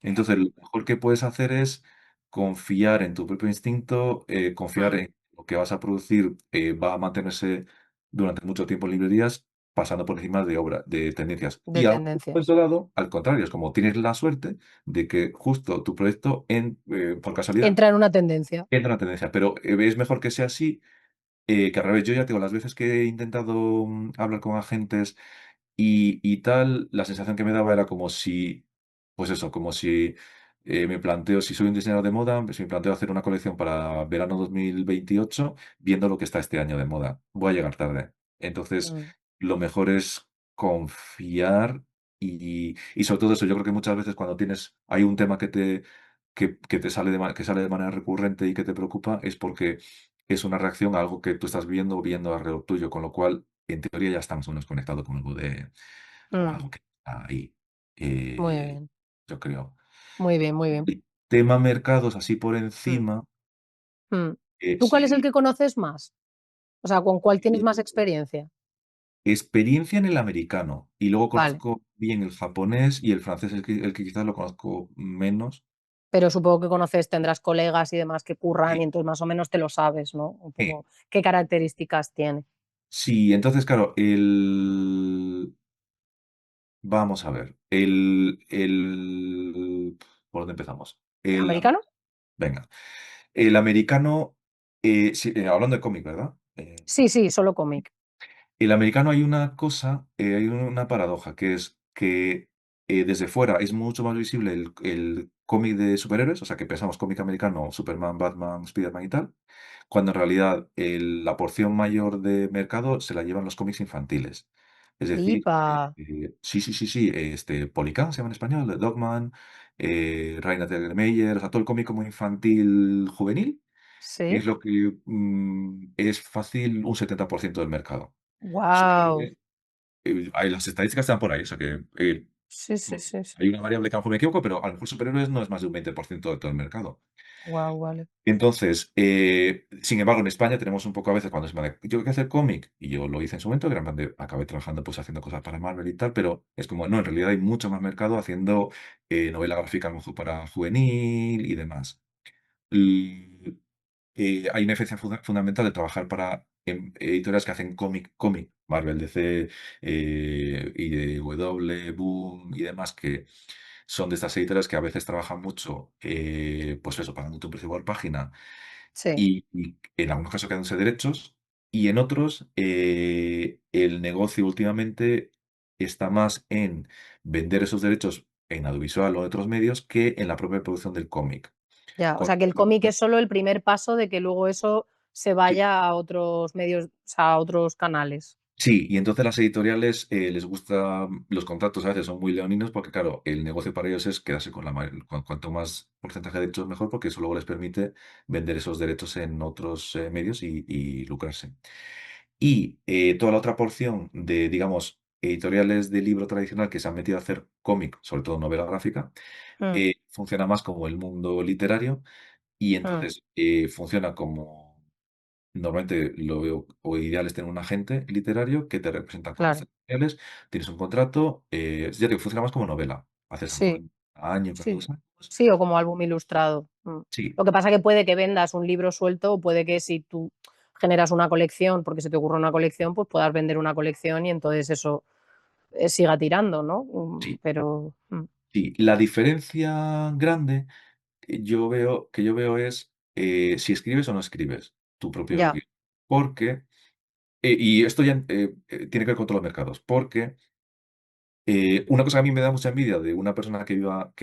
S3: Entonces, lo mejor que puedes hacer es confiar en tu propio instinto, confiar
S1: Mm.
S3: en lo que vas a producir, va a mantenerse durante mucho tiempo en librerías, pasando por encima de obra, de tendencias.
S1: De
S3: Y ahora, por
S1: tendencias.
S3: otro lado, al contrario, es como tienes la suerte de que justo tu proyecto, por casualidad,
S1: Entra en una tendencia.
S3: entra en la tendencia. Pero es mejor que sea así, que al revés. Yo ya tengo las veces que he intentado hablar con agentes y tal, la sensación que me daba era como si, pues eso, como si me planteo, si soy un diseñador de moda, pues me planteo hacer una colección para verano 2028, viendo lo que está este año de moda. Voy a llegar tarde. Entonces,
S1: Mm.
S3: lo mejor es confiar y sobre todo eso, yo creo que muchas veces cuando hay un tema que te sale que sale de manera recurrente y que te preocupa, es porque es una reacción a algo que tú estás viendo alrededor tuyo, con lo cual, en teoría, ya estamos menos conectados con
S1: Mm.
S3: algo que está ahí,
S1: Muy
S3: eh,
S1: bien,
S3: yo creo.
S1: muy bien, muy bien.
S3: El tema mercados, así por
S1: Mm.
S3: encima,
S1: Mm. ¿Tú cuál es el
S3: sí,
S1: que conoces más? O sea, ¿con cuál tienes más
S3: eh,
S1: experiencia?
S3: experiencia en el americano, y luego
S1: Vale,
S3: conozco bien el japonés y el francés, el que quizás lo conozco menos.
S1: pero supongo que conoces, tendrás colegas y demás que curran
S3: Sí,
S1: y entonces más o menos te lo sabes, ¿no? Un
S3: eh,
S1: poco qué características tiene.
S3: sí, entonces, claro, vamos a ver, ¿por dónde empezamos?
S1: ¿Americano?
S3: Venga, el americano, sí, hablando de cómic, ¿verdad?
S1: Sí, sí, solo cómic.
S3: El americano hay una cosa, hay una paradoja, que es que desde fuera es mucho más visible el cómic de superhéroes, o sea que pensamos cómic americano, Superman, Batman, Spider-Man y tal, cuando en realidad la porción mayor de mercado se la llevan los cómics infantiles. Es decir,
S1: Flipa.
S3: sí, sí, sí, sí, Polycan se llama en español, Dogman, Raina Telgemeier, o sea, todo el cómic como infantil juvenil es
S1: Sí.
S3: lo que es fácil un 70% del mercado.
S1: Wow.
S3: Superhéroe, las estadísticas están por ahí, o sea que
S1: Sí, sí, sí, sí.
S3: hay una variable que a lo mejor me equivoco, pero a lo mejor superhéroes no es más de un 20% de todo el mercado.
S1: Wow, vale.
S3: Entonces, sin embargo, en España tenemos un poco a veces cuando yo quiero hacer cómic, y yo lo hice en su momento, que era en plan de, acabé trabajando pues haciendo cosas para Marvel y tal, pero es como, no, en realidad hay mucho más mercado haciendo novela gráfica a lo mejor para juvenil y demás. Y, hay una diferencia fundamental de trabajar para editoriales que hacen cómic, Marvel, DC, IDW, Boom y demás, que son de estas editoriales que a veces trabajan mucho, pues eso, pagando un precio por página
S1: Sí,
S3: y en algunos casos quedándose derechos, y en otros el negocio últimamente está más en vender esos derechos en audiovisual o en otros medios que en la propia producción del cómic.
S1: ya. O
S3: Con-
S1: sea, que el cómic es solo el primer paso de que luego eso se
S3: Sí,
S1: vaya a otros medios, o sea, a otros canales.
S3: sí, y entonces las editoriales les gusta, los contratos a veces son muy leoninos porque, claro, el negocio para ellos es quedarse con cuanto más porcentaje de derechos mejor, porque eso luego les permite vender esos derechos en otros medios y lucrarse. Y toda la otra porción de, digamos, editoriales de libro tradicional que se han metido a hacer cómic, sobre todo novela gráfica,
S1: Mm,
S3: funciona más como el mundo literario y
S1: mm,
S3: entonces funciona como. Normalmente lo veo o ideal es tener un agente literario que te representa con
S1: claro.
S3: estas editoriales, tienes un contrato, ya te funciona más como novela. Haces a lo mejor
S1: Sí,
S3: cada año, cada
S1: sí.
S3: 2 años.
S1: Sí, o como álbum ilustrado.
S3: Sí,
S1: Lo que pasa que puede que vendas un libro suelto o puede que si tú generas una colección, porque se te ocurre una colección, pues puedas vender una colección y entonces eso siga tirando, ¿no?
S3: sí,
S1: Pero
S3: sí. La diferencia grande que yo veo es si escribes o no escribes tu propio
S1: ya.
S3: guión. Porque, y esto ya tiene que ver con todos los mercados, porque una cosa que a mí me da mucha envidia de una persona que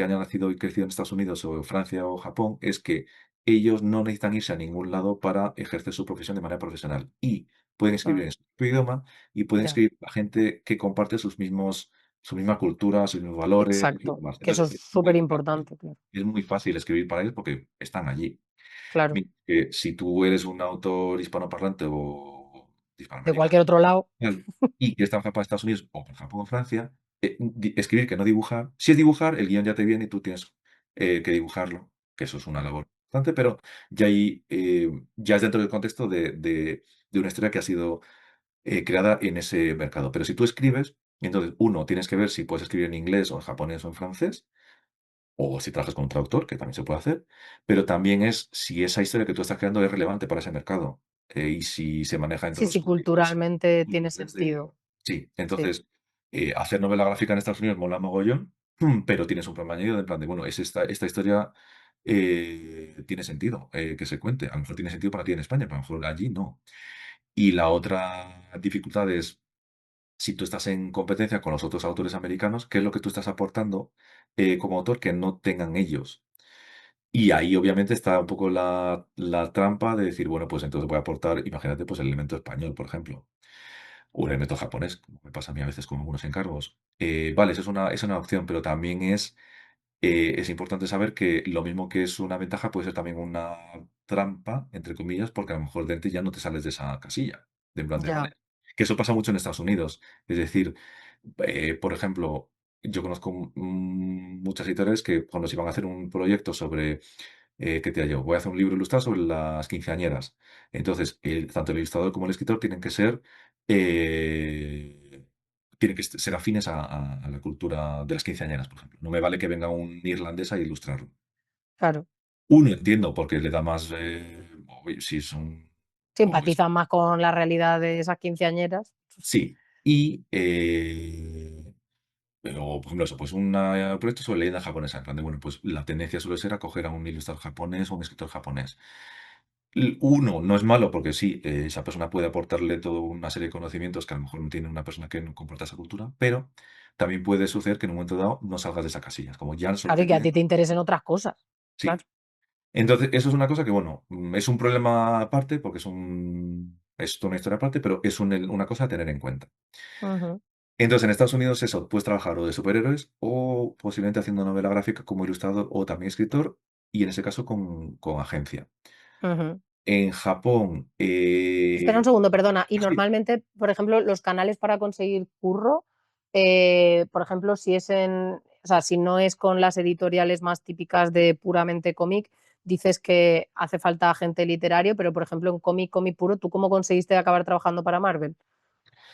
S3: haya nacido y crecido en Estados Unidos o Francia o Japón es que ellos no necesitan irse a ningún lado para ejercer su profesión de manera profesional y pueden escribir
S1: Mm,
S3: en su propio idioma y pueden
S1: ya.
S3: escribir a gente que comparte su misma cultura, sus mismos valores y
S1: Exacto.
S3: demás.
S1: Que eso
S3: Entonces,
S1: es súper importante, claro.
S3: es muy fácil escribir para ellos porque están allí.
S1: Claro.
S3: Si tú eres un autor hispanoparlante o
S1: De
S3: hispanoamericano
S1: cualquier otro lado.
S3: y quieres trabajar para Estados Unidos o para Japón o Francia, escribir que no dibujar. Si es dibujar, el guión ya te viene y tú tienes que dibujarlo, que eso es una labor importante, pero ya ahí ya es dentro del contexto de una historia que ha sido creada en ese mercado. Pero si tú escribes, entonces, uno, tienes que ver si puedes escribir en inglés o en japonés o en francés, o si trabajas con un traductor, que también se puede hacer, pero también es si esa historia que tú estás creando es relevante para ese mercado y si se maneja dentro
S1: Sí,
S3: de los
S1: sí,
S3: códigos
S1: culturalmente tiene
S3: culturales de...
S1: sentido.
S3: Sí,
S1: Sí,
S3: entonces, hacer novela gráfica en Estados Unidos mola mogollón, pero tienes un problema añadido de plan de, bueno, esta historia tiene sentido que se cuente. A lo mejor tiene sentido para ti en España, pero a lo mejor allí no. Y la otra dificultad es si tú estás en competencia con los otros autores americanos, ¿qué es lo que tú estás aportando como autor que no tengan ellos? Y ahí obviamente está un poco la trampa de decir, bueno, pues entonces voy a aportar, imagínate, pues el elemento español, por ejemplo, o el elemento japonés, como me pasa a mí a veces con algunos encargos. Vale, eso es una opción, pero también es importante saber que lo mismo que es una ventaja puede ser también una trampa, entre comillas, porque a lo mejor dentro ya no te sales de esa casilla, de en plan de,
S1: ya,
S3: vale, que eso pasa mucho en Estados Unidos. Es decir, por ejemplo, yo conozco muchas editoriales que cuando se iban a hacer un proyecto sobre, ¿qué te digo? Voy a hacer un libro ilustrado sobre las quinceañeras. Entonces, tanto el ilustrador como el escritor eh, tienen que ser afines a la cultura de las quinceañeras, por ejemplo. No me vale que venga un irlandés a ilustrarlo.
S1: claro.
S3: Uno, entiendo, porque le da más, oye, si son, o
S1: Simpatizan más con la realidad de esas quinceañeras.
S3: sí. Y, pero, por ejemplo, eso, pues un proyecto sobre leyenda japonesa. En plan de, bueno, pues la tendencia suele ser acoger a un ilustrador japonés o un escritor japonés. Uno, no es malo porque sí, esa persona puede aportarle toda una serie de conocimientos que a lo mejor no tiene una persona que no comporta esa cultura, pero también puede suceder que en un momento dado no salgas de esa casilla. Como ya solo
S1: Claro, y
S3: te
S1: que a
S3: tienen.
S1: ti te interesen otras cosas.
S3: Sí.
S1: Claro.
S3: Entonces, eso es una cosa que, bueno, es un problema aparte porque es toda una historia aparte, pero es una cosa a tener en cuenta.
S1: Ujú,
S3: Entonces, en Estados Unidos, eso, puedes trabajar o de superhéroes o posiblemente haciendo novela gráfica como ilustrador o también escritor, y en ese caso con agencia.
S1: ujú.
S3: En Japón,
S1: Espera un segundo, perdona. Y
S3: sí,
S1: normalmente, por ejemplo, los canales para conseguir curro, por ejemplo, si es o sea, si no es con las editoriales más típicas de puramente cómic, dices que hace falta agente literario, pero por ejemplo, en cómic, cómic puro, ¿tú cómo conseguiste acabar trabajando para Marvel?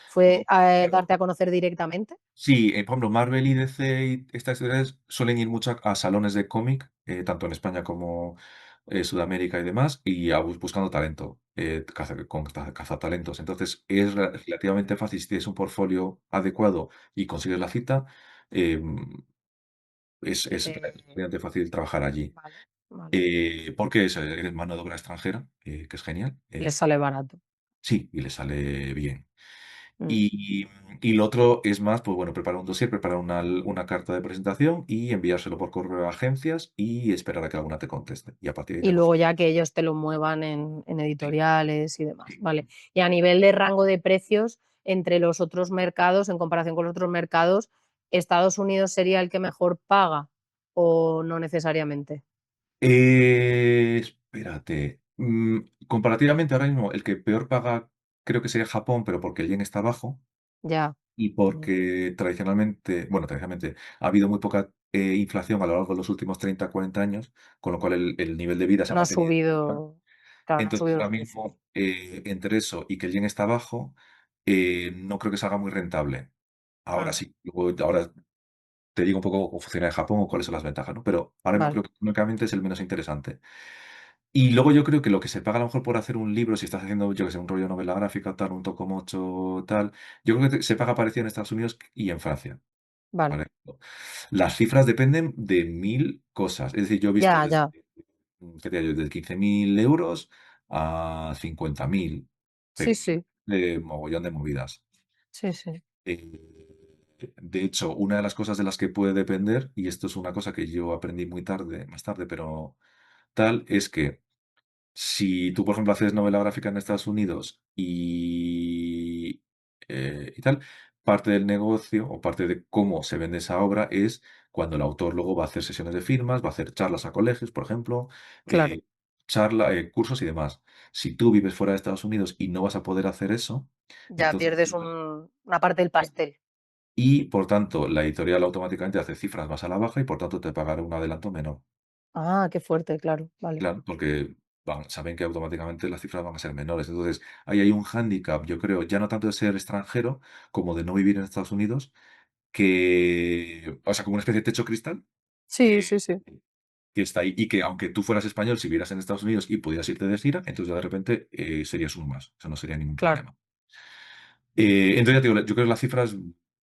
S1: ¿Fue darte a conocer directamente?
S3: sí, por ejemplo, Marvel y DC y estas historias suelen ir mucho a salones de cómic, tanto en España como Sudamérica y demás, y buscando talento, cazatalentos. Entonces, es relativamente fácil si tienes un portfolio adecuado y consigues la cita, em, es
S1: Eh,
S3: relativamente fácil trabajar allí.
S1: vale, vale.
S3: Porque eres mano de obra extranjera, que es genial.
S1: Les sale barato.
S3: Sí, y le sale bien.
S1: Mm.
S3: Y lo otro es más, pues bueno, preparar un dossier, preparar una carta de presentación y enviárselo por correo a agencias y esperar a que alguna te conteste. Y a partir de ahí
S1: Y luego
S3: negociar.
S1: ya que ellos te lo muevan en
S3: Sí,
S1: editoriales y demás,
S3: sí.
S1: vale. Y a nivel de rango de precios entre los otros mercados, en comparación con los otros mercados, ¿Estados Unidos sería el que mejor paga o no necesariamente?
S3: Espérate. Comparativamente ahora mismo, el que peor paga creo que sería Japón, pero porque el yen está bajo
S1: Ya,
S3: y
S1: mm,
S3: porque tradicionalmente, bueno, tradicionalmente ha habido muy poca inflación a lo largo de los últimos 30 40 años, con lo cual el nivel de vida se ha
S1: no ha
S3: mantenido.
S1: subido, claro, no han
S3: Entonces,
S1: subido
S3: ahora
S1: los precios.
S3: mismo, entre eso y que el yen está bajo, no creo que salga muy rentable. Ahora
S1: Mm,
S3: sí, ahora te digo un poco cómo funciona en Japón o cuáles son las ventajas, ¿no? Pero ahora mismo
S1: vale,
S3: creo que económicamente es el menos interesante. Y luego yo creo que lo que se paga a lo mejor por hacer un libro, si estás haciendo, yo que sé, un rollo novela gráfica, tal, un tocomocho, tal, yo creo que se paga parecido en Estados Unidos y en Francia.
S1: vale.
S3: ¿Vale? Las cifras dependen de 1000 cosas. Es decir, yo he visto
S1: Ya,
S3: desde,
S1: ya.
S3: ¿qué te digo yo? Desde 15.000 euros a 50.000,
S1: Sí,
S3: pero
S1: sí,
S3: de mogollón de movidas.
S1: sí, sí.
S3: De hecho, una de las cosas de las que puede depender, y esto es una cosa que yo aprendí muy tarde, más tarde, pero tal, es que si tú, por ejemplo, haces novela gráfica en Estados Unidos y tal, parte del negocio o parte de cómo se vende esa obra es cuando el autor luego va a hacer sesiones de firmas, va a hacer charlas a colegios, por ejemplo,
S1: Claro,
S3: eh, cursos y demás. Si tú vives fuera de Estados Unidos y no vas a poder hacer eso,
S1: ya
S3: entonces
S1: pierdes una parte del pastel.
S3: y, por tanto, la editorial automáticamente hace cifras más a la baja y, por tanto, te pagará un adelanto menor.
S1: Ah, qué fuerte, claro, vale.
S3: Claro, porque saben que automáticamente las cifras van a ser menores. Entonces, ahí hay un hándicap, yo creo, ya no tanto de ser extranjero como de no vivir en Estados Unidos, que, o sea, como una especie de techo cristal
S1: Sí,
S3: que,
S1: sí, sí,
S3: que está ahí y que aunque tú fueras español, si vivieras en Estados Unidos y pudieras irte de gira, entonces ya de repente serías un más. Eso no sería ningún
S1: claro,
S3: problema. Entonces ya te digo, yo creo que las cifras,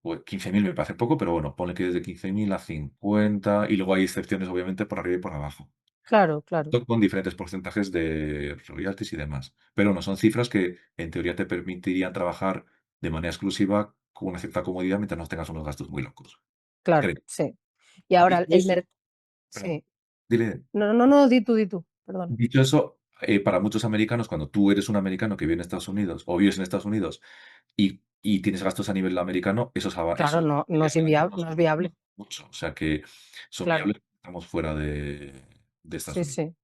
S3: pues 15.000 me parece poco, pero bueno, ponle que desde 15.000 a 50 y luego hay excepciones obviamente por arriba y por abajo.
S1: claro, claro,
S3: Con diferentes porcentajes de royalties y demás. Pero no, son cifras que en teoría te permitirían trabajar de manera exclusiva con una cierta comodidad mientras no tengas unos gastos muy locos.
S1: claro,
S3: Creo.
S1: sí. Y ahora
S3: Dicho
S1: el
S3: eso,
S1: mer
S3: perdón,
S1: sí.
S3: dile.
S1: No, no, no, di tú, perdona.
S3: Dicho eso, para muchos americanos, cuando tú eres un americano que vive en Estados Unidos o vives en Estados Unidos y tienes gastos a nivel americano,
S1: Claro,
S3: esos
S1: no es
S3: adelantos no
S1: no es
S3: son
S1: viable,
S3: mucho. O sea que son
S1: claro.
S3: viables cuando estamos fuera de Estados
S1: Sí,
S3: Unidos.
S1: sí,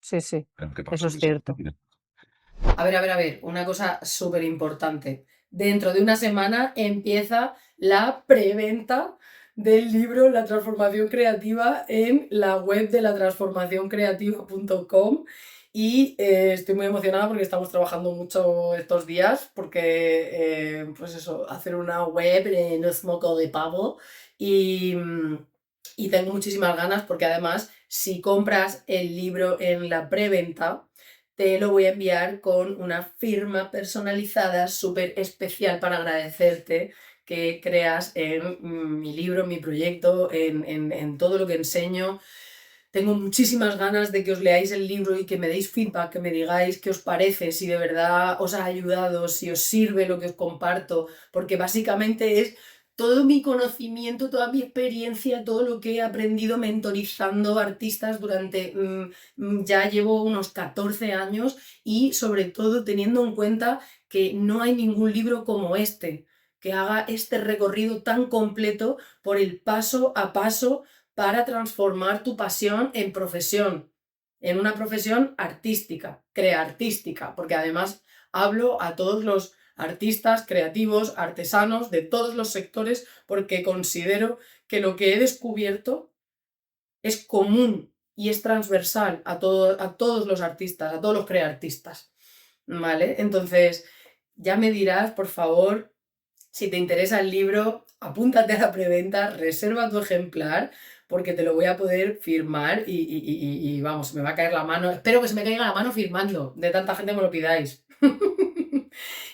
S1: sí, sí,
S3: Veremos qué
S1: eso
S3: pasa.
S1: es cierto. A ver, una cosa súper importante. Dentro de una semana empieza la preventa del libro La transformación creativa en la web de latransformacioncreativa.com y estoy muy emocionada porque estamos trabajando mucho estos días porque, pues eso, hacer una web no es moco de pavo y, y tengo muchísimas ganas porque además si compras el libro en la preventa, te lo voy a enviar con una firma personalizada súper especial para agradecerte que creas en mi libro, en mi proyecto, en todo lo que enseño. Tengo muchísimas ganas de que os leáis el libro y que me deis feedback, que me digáis qué os parece, si de verdad os ha ayudado, si os sirve lo que os comparto, porque básicamente es todo mi conocimiento, toda mi experiencia, todo lo que he aprendido mentorizando artistas durante, ya llevo unos 14 años y sobre todo teniendo en cuenta que no hay ningún libro como este, que haga este recorrido tan completo por el paso a paso para transformar tu pasión en profesión, en una profesión artística, creartística, porque además hablo a todos los artistas, creativos, artesanos de todos los sectores, porque considero que lo que he descubierto es común y es transversal a todos los artistas, a todos los creartistas. ¿Vale? Entonces, ya me dirás, por favor, si te interesa el libro, apúntate a la preventa, reserva tu ejemplar, porque te lo voy a poder firmar y vamos, me va a caer la mano. Espero que se me caiga la mano firmando, de tanta gente me lo pidáis.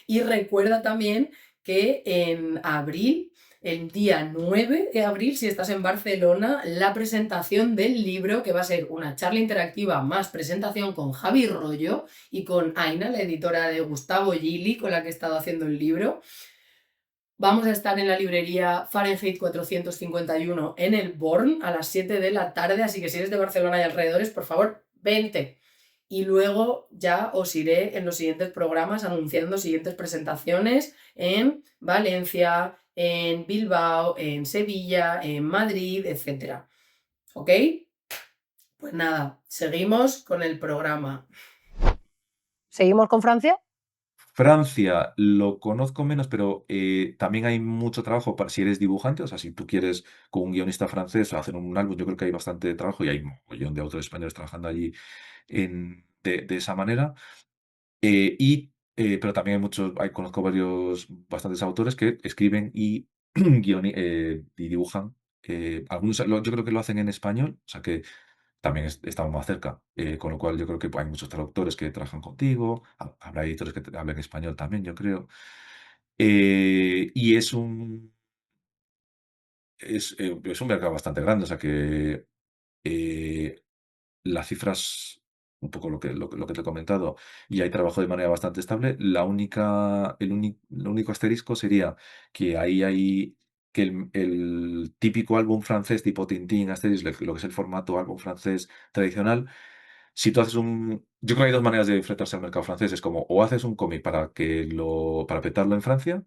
S1: Y recuerda también que en abril, el día 9 de abril, si estás en Barcelona, la presentación del libro, que va a ser una charla interactiva más presentación con Javi Rollo y con Aina, la editora de Gustavo Gili, con la que he estado haciendo el libro. Vamos a estar en la librería Fahrenheit 451 en el Born a las 7 de la tarde, así que si eres de Barcelona y alrededores, por favor, vente. Y luego ya os iré en los siguientes programas anunciando siguientes presentaciones en Valencia, en Bilbao, en Sevilla, en Madrid, etc. ¿Ok? Pues nada, seguimos con el programa. ¿Seguimos con Francia?
S3: Francia lo conozco menos, pero también hay mucho trabajo para si eres dibujante, o sea, si tú quieres con un guionista francés hacer un álbum, yo creo que hay bastante trabajo y hay un montón de autores españoles trabajando allí de esa manera. Pero también hay conozco bastantes autores que escriben y, y dibujan. Algunos yo creo que lo hacen en español, o sea que también estamos más cerca, con lo cual yo creo que hay muchos traductores que trabajan contigo, habrá editores que hablen español también, yo creo. Y es un mercado bastante grande, o sea que eh, las cifras, un poco lo que te he comentado, y hay trabajo de manera bastante estable. El único asterisco sería que ahí hay que el típico álbum francés tipo Tintín, Asterix, lo que es el formato álbum francés tradicional, si tú haces yo creo que hay dos maneras de enfrentarse al mercado francés. Es como o haces un cómic para petarlo en Francia,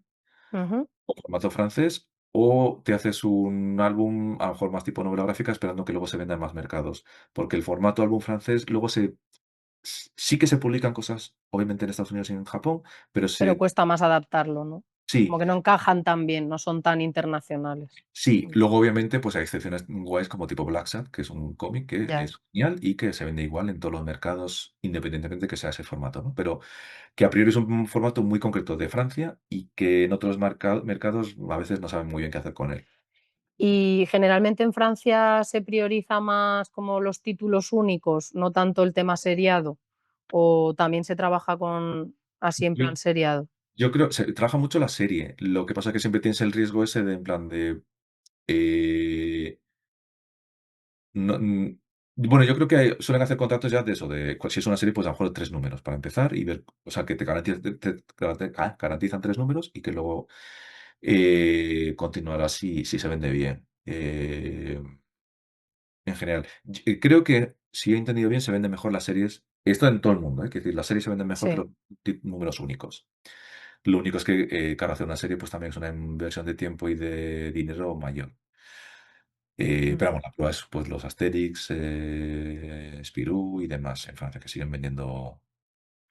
S1: Ujú.
S3: o formato francés, o te haces un álbum a lo mejor más tipo novela gráfica esperando que luego se venda en más mercados. Porque el formato álbum francés luego sí que se publican cosas, obviamente en Estados Unidos y en Japón, pero
S1: Pero cuesta más adaptarlo, ¿no? como
S3: Sí,
S1: que no encajan tan bien, no son tan internacionales.
S3: sí.
S1: Mm,
S3: Luego, obviamente, pues hay excepciones guays como tipo Black Sad, que es un cómic que
S1: ya.
S3: es genial y que se vende igual en todos los mercados, independientemente de que sea ese formato, ¿no? Pero que a priori es un formato muy concreto de Francia y que en otros mercados a veces no saben muy bien qué hacer con él.
S1: Y generalmente en Francia se prioriza más como los títulos únicos, no tanto el tema seriado, o también se trabaja con así en
S3: Yo,
S1: plan seriado.
S3: yo creo, se trabaja mucho la serie. Lo que pasa es que siempre tienes el riesgo ese de, en plan de, eh, no, bueno, yo creo que suelen hacer contratos ya de eso, de si es una serie, pues a lo mejor 3 números para empezar y ver, o sea, que te garantizan 3 números y que luego continuará si se vende bien. En general. Creo que, si he entendido bien, se venden mejor las series. Esto en todo el mundo, ¿eh? Quiero decir, las series se venden mejor que
S1: Sí.
S3: los números únicos. Lo único es que, claro, hacer una serie pues también es una inversión de tiempo y de dinero mayor.
S1: Mm,
S3: Pero vamos, la prueba es pues, los Asterix, Spirou y demás en Francia, que siguen vendiendo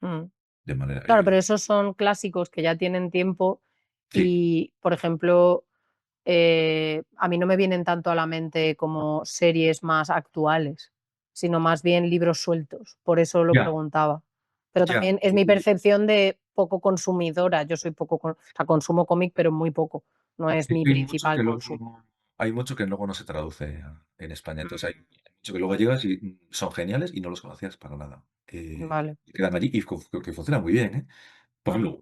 S1: mm.
S3: de manera...
S1: Claro, pero esos son clásicos que ya tienen tiempo
S3: sí,
S1: y, por ejemplo, a mí no me vienen tanto a la mente como series más actuales, sino más bien libros sueltos, por eso lo
S3: ya,
S1: preguntaba. Pero
S3: ya.
S1: también es mi percepción de poco consumidora, yo soy poco, o sea, consumo cómic, pero muy poco, no es
S3: Es
S1: mi
S3: que
S1: principal consumo.
S3: hay mucho que luego no se traduce en España. Entonces
S1: Mm,
S3: hay mucho que luego llegas y son geniales y no los conocías para nada.
S1: vale.
S3: Y quedan allí y que funcionan muy bien, ¿eh? Por
S1: Mm,
S3: ejemplo,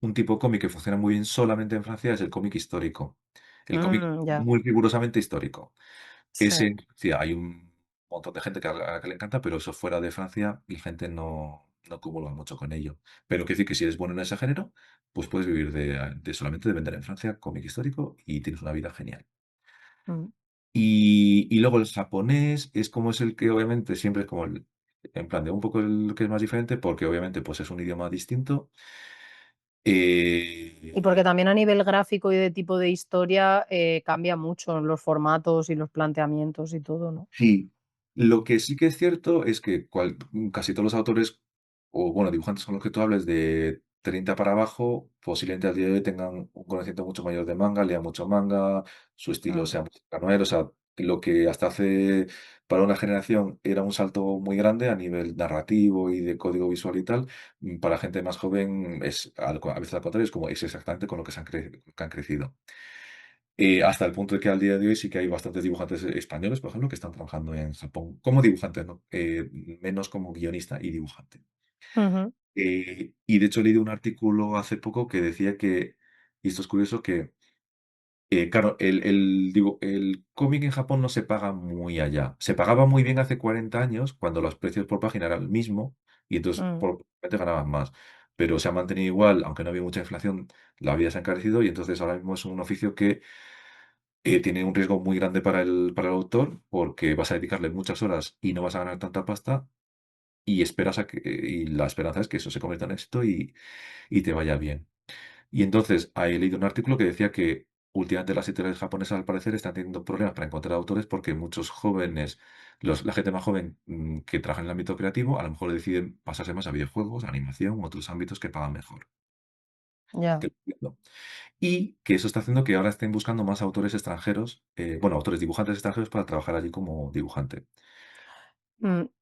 S3: un tipo de cómic que funciona muy bien solamente en Francia es el cómic histórico. El cómic
S1: ya,
S3: muy rigurosamente histórico.
S1: sí.
S3: Ese, sí, hay un montón de gente a la que le encanta, pero eso fuera de Francia, la gente no comulga mucho con ello. Pero quiero decir que si eres bueno en ese género, pues puedes vivir de solamente de vender en Francia cómic histórico y tienes una vida genial.
S1: Mm.
S3: Y luego el japonés es como es el que obviamente siempre es como en plan de un poco el que es más diferente, porque obviamente pues es un idioma distinto.
S1: Y
S3: Eh,
S1: porque también a nivel gráfico y de tipo de historia cambia mucho los formatos y los planteamientos y todo, ¿no?
S3: Sí, lo que sí que es cierto es que casi todos los autores, o bueno, dibujantes con los que tú hables de 30 para abajo, posiblemente al día de hoy tengan un conocimiento mucho mayor de manga, lean mucho manga, su estilo
S1: Mm,
S3: sea muy cercano a él, o sea, lo que hasta hace para una generación era un salto muy grande a nivel narrativo y de código visual y tal, para gente más joven es a veces al contrario, es como es exactamente con lo que que han crecido. Hasta el punto de que al día de hoy sí que hay bastantes dibujantes españoles, por ejemplo, que están trabajando en Japón como dibujantes, ¿no? Menos como guionista y dibujante.
S1: ujú,
S3: Y de hecho he leído un artículo hace poco que decía que, y esto es curioso, que claro, el cómic en Japón no se paga muy allá. Se pagaba muy bien hace 40 años, cuando los precios por página eran el mismo, y entonces
S1: mm,
S3: probablemente ganaban más. Pero se ha mantenido igual, aunque no había mucha inflación, la vida se ha encarecido, y entonces ahora mismo es un oficio que tiene un riesgo muy grande para el autor, porque vas a dedicarle muchas horas y no vas a ganar tanta pasta, y y la esperanza es que eso se convierta en éxito y te vaya bien. Y entonces, he leído un artículo que decía que últimamente las editoriales japonesas, al parecer, están teniendo problemas para encontrar autores porque muchos jóvenes, la gente más joven que trabaja en el ámbito creativo, a lo mejor deciden pasarse más a videojuegos, animación, otros ámbitos que pagan mejor.
S1: ya.
S3: Que lo entiendo. Y que eso está haciendo que ahora estén buscando más autores extranjeros, bueno, autores dibujantes extranjeros para trabajar allí como dibujante.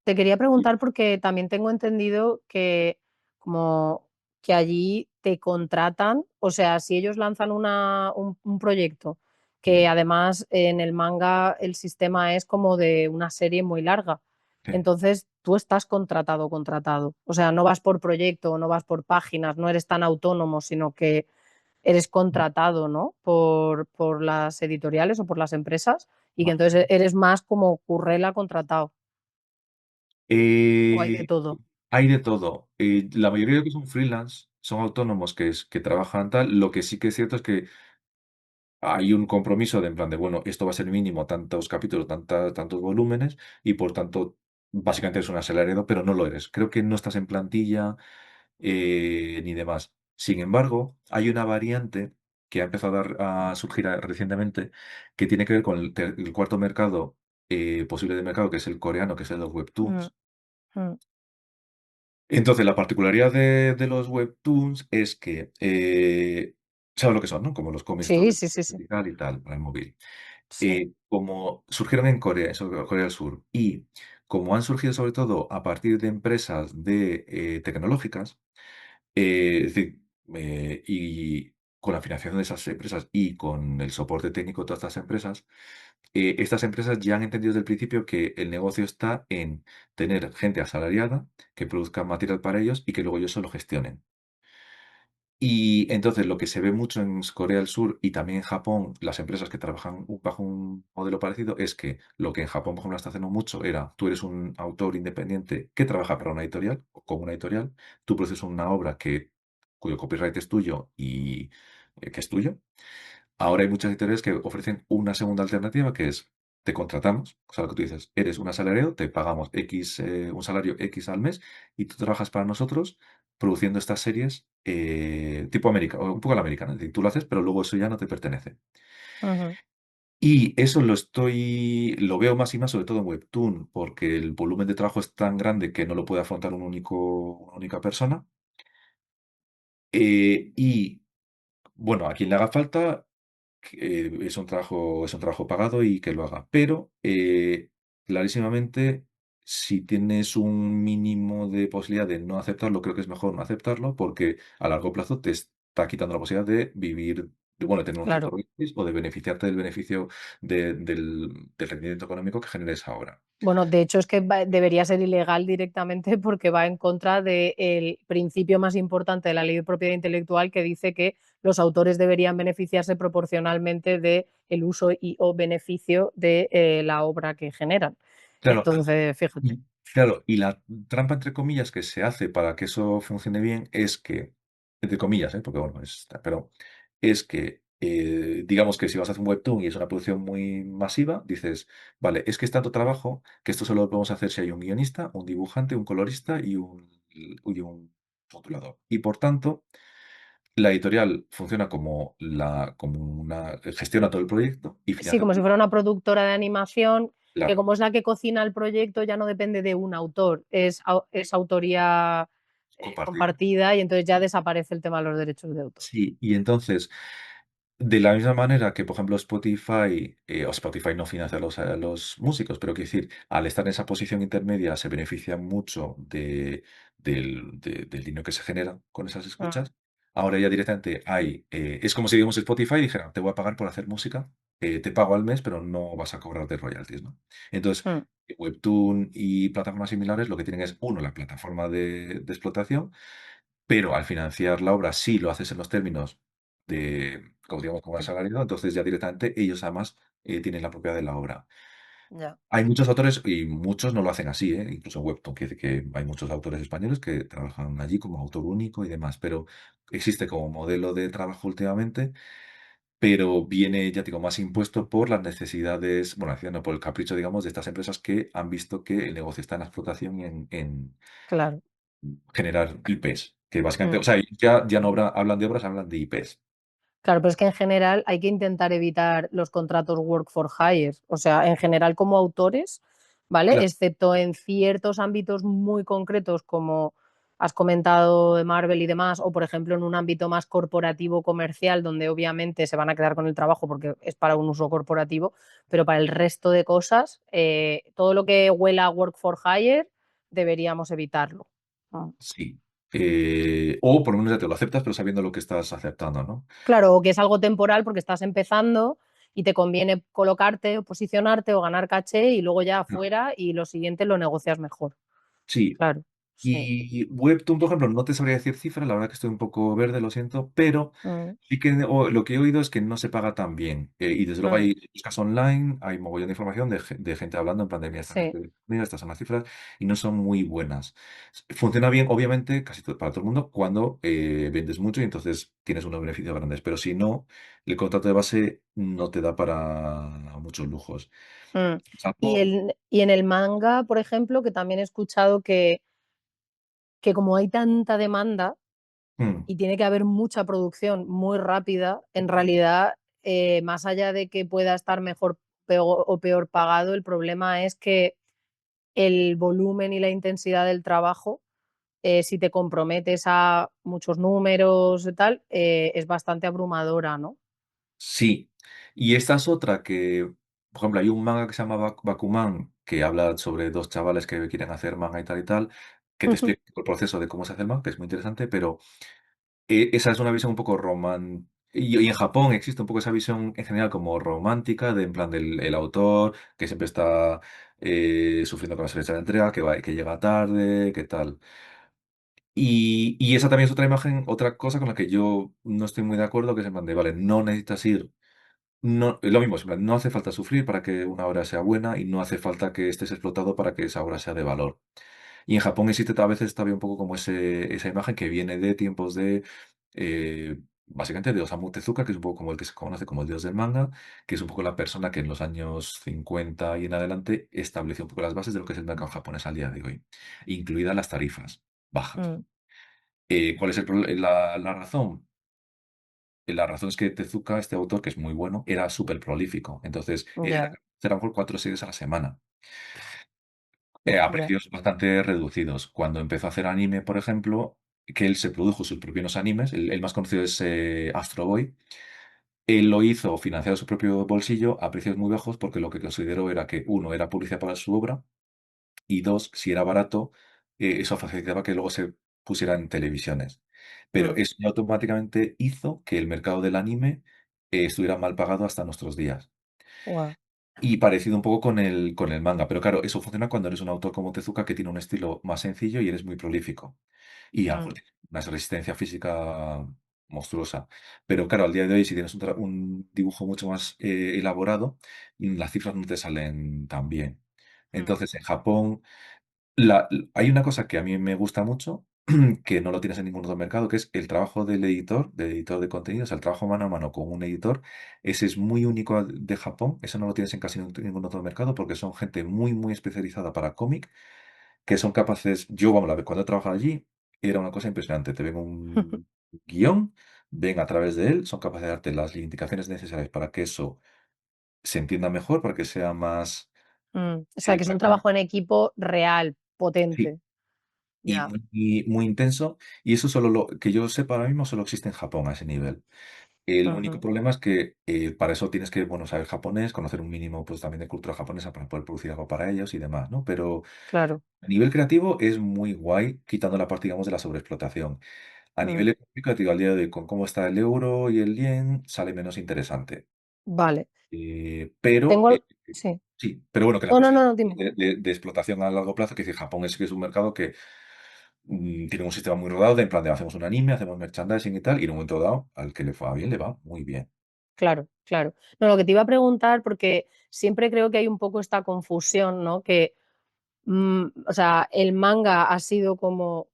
S1: Te quería preguntar porque también tengo entendido que como que allí te contratan, o sea, si ellos lanzan un proyecto que
S3: Ujú.
S1: además en el manga el sistema es como de una serie muy larga,
S3: Sí.
S1: entonces tú estás contratado, contratado. O sea, no vas por proyecto, no vas por páginas, no eres tan autónomo, sino que eres contratado, ¿no? Por las editoriales o por las empresas y que
S3: Vale.
S1: entonces eres más como currela contratado. O hay de
S3: Eh,
S1: todo.
S3: Hay de todo. La mayoría de los que son freelance son autónomos que trabajan tal. Lo que sí que es cierto es que hay un compromiso de en plan de, bueno, esto va a ser mínimo tantos capítulos, tantos volúmenes, y por tanto, básicamente es un asalariado, pero no lo eres. Creo que no estás en plantilla ni demás. Sin embargo, hay una variante que ha empezado a surgir recientemente que tiene que ver con el cuarto mercado posible de mercado, que es el coreano, que es el de los
S1: Mm,
S3: webtoons.
S1: mm,
S3: Entonces, la particularidad de los webtoons es que ¿sabes lo que son, no? Como los cómics estos
S1: Sí,
S3: de
S1: sí, sí, sí.
S3: digital y tal, para el móvil.
S1: Sí.
S3: Como surgieron en Corea, eso, Corea del Sur, y como han surgido sobre todo a partir de empresas de, tecnológicas, es decir, y con la financiación de esas empresas y con el soporte técnico de todas estas empresas ya han entendido desde el principio que el negocio está en tener gente asalariada que produzca material para ellos y que luego ellos solo gestionen. Y entonces lo que se ve mucho en Corea del Sur y también en Japón, las empresas que trabajan bajo un modelo parecido, es que lo que en Japón, por ejemplo, está haciendo mucho era, tú eres un autor independiente que trabaja para una editorial o con una editorial, tú produces una obra cuyo copyright es tuyo y que es tuyo. Ahora hay muchas editoriales que ofrecen una segunda alternativa que es, te contratamos, o sea, lo que tú dices, eres un asalariado, te pagamos X, un salario X al mes y tú trabajas para nosotros produciendo estas series tipo América, o un poco a la americana, es decir, tú lo haces, pero luego eso ya no te pertenece.
S1: Ujú,
S3: Y eso lo veo más y más, sobre todo en Webtoon, porque el volumen de trabajo es tan grande que no lo puede afrontar una única persona. Y bueno, a quien le haga falta, es un trabajo pagado y que lo haga. Pero, clarísimamente, si tienes un mínimo de posibilidad de no aceptarlo, creo que es mejor no aceptarlo, porque a largo plazo te está quitando la posibilidad de vivir, bueno, de tener un cierto
S1: claro.
S3: beneficio o de beneficiarte del beneficio del rendimiento económico que generes ahora.
S1: Bueno, de hecho es que debería ser ilegal directamente porque va en contra del principio más importante de la ley de propiedad intelectual que dice que los autores deberían beneficiarse proporcionalmente del uso y o beneficio de la obra que generan.
S3: Claro,
S1: Entonces, fíjate.
S3: y claro, y la trampa, entre comillas, que se hace para que eso funcione bien es que, entre comillas, porque bueno, pero es que, digamos que si vas a hacer un webtoon y es una producción muy masiva, dices, vale, es que es tanto trabajo que esto solo lo podemos hacer si hay un guionista, un dibujante, un colorista y un rotulador. Y por tanto, la editorial funciona como una, gestiona todo el proyecto y
S1: Sí,
S3: financia
S1: como si
S3: todo.
S1: fuera una productora de animación que
S3: Claro,
S1: como es la que cocina el proyecto ya no depende de un autor, es autoría
S3: compartida.
S1: compartida y entonces ya desaparece el tema de los derechos de autor.
S3: Sí, y entonces, de la misma manera que, por ejemplo, Spotify no financia a los músicos, pero quiero decir, al estar en esa posición intermedia se beneficia mucho del dinero que se genera con esas
S1: Mm,
S3: escuchas. Ahora ya directamente es como si digamos Spotify dijera, te voy a pagar por hacer música, te pago al mes, pero no vas a cobrar de royalties, ¿no? Entonces,
S1: mm,
S3: Webtoon y plataformas similares lo que tienen es, uno, la plataforma de explotación, pero al financiar la obra, sí lo haces en los términos como digamos, como asalariado, entonces ya directamente ellos además tienen la propiedad de la obra.
S1: ya.
S3: Hay muchos autores y muchos no lo hacen así, incluso en Webtoon, quiere decir que hay muchos autores españoles que trabajan allí como autor único y demás, pero existe como modelo de trabajo últimamente, pero viene, ya digo, más impuesto por las necesidades, bueno, no, por el capricho, digamos, de estas empresas que han visto que el negocio está en la explotación y en
S1: Claro.
S3: generar IPs, que básicamente,
S1: Mm.
S3: o sea, ya no hablan de obras, hablan de IPs.
S1: Claro, pero es que en general hay que intentar evitar los contratos work for hire. O sea, en general como autores, ¿vale?
S3: Claro,
S1: Excepto en ciertos ámbitos muy concretos como has comentado de Marvel y demás, o por ejemplo en un ámbito más corporativo comercial, donde obviamente se van a quedar con el trabajo porque es para un uso corporativo, pero para el resto de cosas, todo lo que huela a work for hire deberíamos evitarlo. Mm.
S3: sí. O por lo menos ya te lo aceptas, pero sabiendo lo que estás aceptando, ¿no?
S1: Claro, o que es algo temporal porque estás empezando y te conviene colocarte o posicionarte o ganar caché y luego ya
S3: No.
S1: afuera y lo siguiente lo negocias mejor.
S3: Sí.
S1: Claro, sí.
S3: Y Webtoon, por ejemplo, no te sabría decir cifras, la verdad que estoy un poco verde, lo siento, pero
S1: Mm,
S3: sí que lo que he oído es que no se paga tan bien. Y desde luego
S1: mm,
S3: hay buscas online, hay mogollón de información de gente hablando en pandemia,
S1: sí.
S3: mira, estas son las cifras, y no son muy buenas. Funciona bien, obviamente, para todo el mundo, cuando vendes mucho y entonces tienes unos beneficios grandes, pero si no, el contrato de base no te da para muchos lujos.
S1: Mm.
S3: Salvo-
S1: Y en el manga, por ejemplo, que también he escuchado que como hay tanta demanda
S3: Mm,
S1: y tiene que haber mucha producción muy rápida, en realidad, más allá de que pueda estar mejor o peor pagado, el problema es que el volumen y la intensidad del trabajo si te comprometes a muchos números y tal, es bastante abrumadora, ¿no?
S3: Sí, y esta es otra que, por ejemplo, hay un manga que se llama Bakuman, que habla sobre dos chavales que quieren hacer manga y tal, que te explica el proceso de cómo se hace el manga, que es muy interesante, pero esa es una visión un poco romántica. Y en Japón existe un poco esa visión en general como romántica, de en plan del el autor que siempre está sufriendo con la fecha de entrega, que llega tarde, que tal. Y esa también es otra imagen, otra cosa con la que yo no estoy muy de acuerdo, que es en plan de, vale, no necesitas ir, no, lo mismo, es en plan, no hace falta sufrir para que una obra sea buena y no hace falta que estés explotado para que esa obra sea de valor. Y en Japón existe a veces todavía un poco como esa imagen que viene de tiempos de, básicamente de Osamu Tezuka, que es un poco como el que se conoce como el dios del manga, que es un poco la persona que en los años 50 y en adelante estableció un poco las bases de lo que es el mercado japonés al día de hoy, incluidas las tarifas bajas.
S1: Mm,
S3: ¿Cuál es la razón? La razón es que Tezuka, este autor, que es muy bueno, era súper prolífico. Entonces, él era
S1: ya,
S3: capaz de hacer a lo mejor 4 series a la semana. A
S1: ya.
S3: precios bastante reducidos. Cuando empezó a hacer anime, por ejemplo, que él se produjo sus propios animes, el más conocido es Astro Boy, él lo hizo financiado de su propio bolsillo a precios muy bajos porque lo que consideró era que, uno, era publicidad para su obra y dos, si era barato, eso facilitaba que luego se pusiera en televisiones. Pero
S1: Mm,
S3: eso ya automáticamente hizo que el mercado del anime estuviera mal pagado hasta nuestros días.
S1: guau,
S3: Y parecido un poco con el manga, pero claro, eso funciona cuando eres un autor como Tezuka que tiene un estilo más sencillo y eres muy prolífico. Y a lo mejor
S1: mm,
S3: tienes una resistencia física monstruosa. Pero claro, al día de hoy, si tienes un dibujo mucho más elaborado, las cifras no te salen tan bien.
S1: mm,
S3: Entonces, en Japón, hay una cosa que a mí me gusta mucho, que no lo tienes en ningún otro mercado, que es el trabajo del editor de contenidos, el trabajo mano a mano con un editor. Ese es muy único de Japón, eso no lo tienes en casi ningún otro mercado porque son gente muy, muy especializada para cómic, que son capaces, yo, vamos, cuando he trabajado allí, era una cosa impresionante. Te ven un guión, ven a través de él, son capaces de darte las indicaciones necesarias para que eso se entienda mejor, para que sea más...
S1: O sea, que es un trabajo en equipo real,
S3: Sí,
S1: potente.
S3: y
S1: Ya.
S3: muy intenso, y eso solo que yo sepa ahora mismo solo existe en Japón a ese nivel. El único
S1: Ujú,
S3: problema es que para eso tienes que, bueno, saber japonés, conocer un mínimo pues también de cultura japonesa para poder producir algo para ellos y demás, ¿no? Pero
S1: claro.
S3: a nivel creativo es muy guay, quitando la parte, digamos, de la sobreexplotación. A
S1: Mm,
S3: nivel económico, te digo, al día de hoy, con cómo está el euro y el yen, sale menos interesante.
S1: vale.
S3: Pero
S1: Tengo sí.
S3: sí, pero bueno, que la
S1: No, no, no,
S3: posibilidad
S1: no, dime.
S3: de explotación a largo plazo, que es decir, Japón es que es un mercado que tiene un sistema muy rodado de en plan de hacemos un anime, hacemos merchandising y tal, y en un momento dado, al que le va bien, le va muy bien.
S1: Claro, claro. No, lo que te iba a preguntar, porque siempre creo que hay un poco esta confusión, ¿no? Que, o sea, el manga ha sido como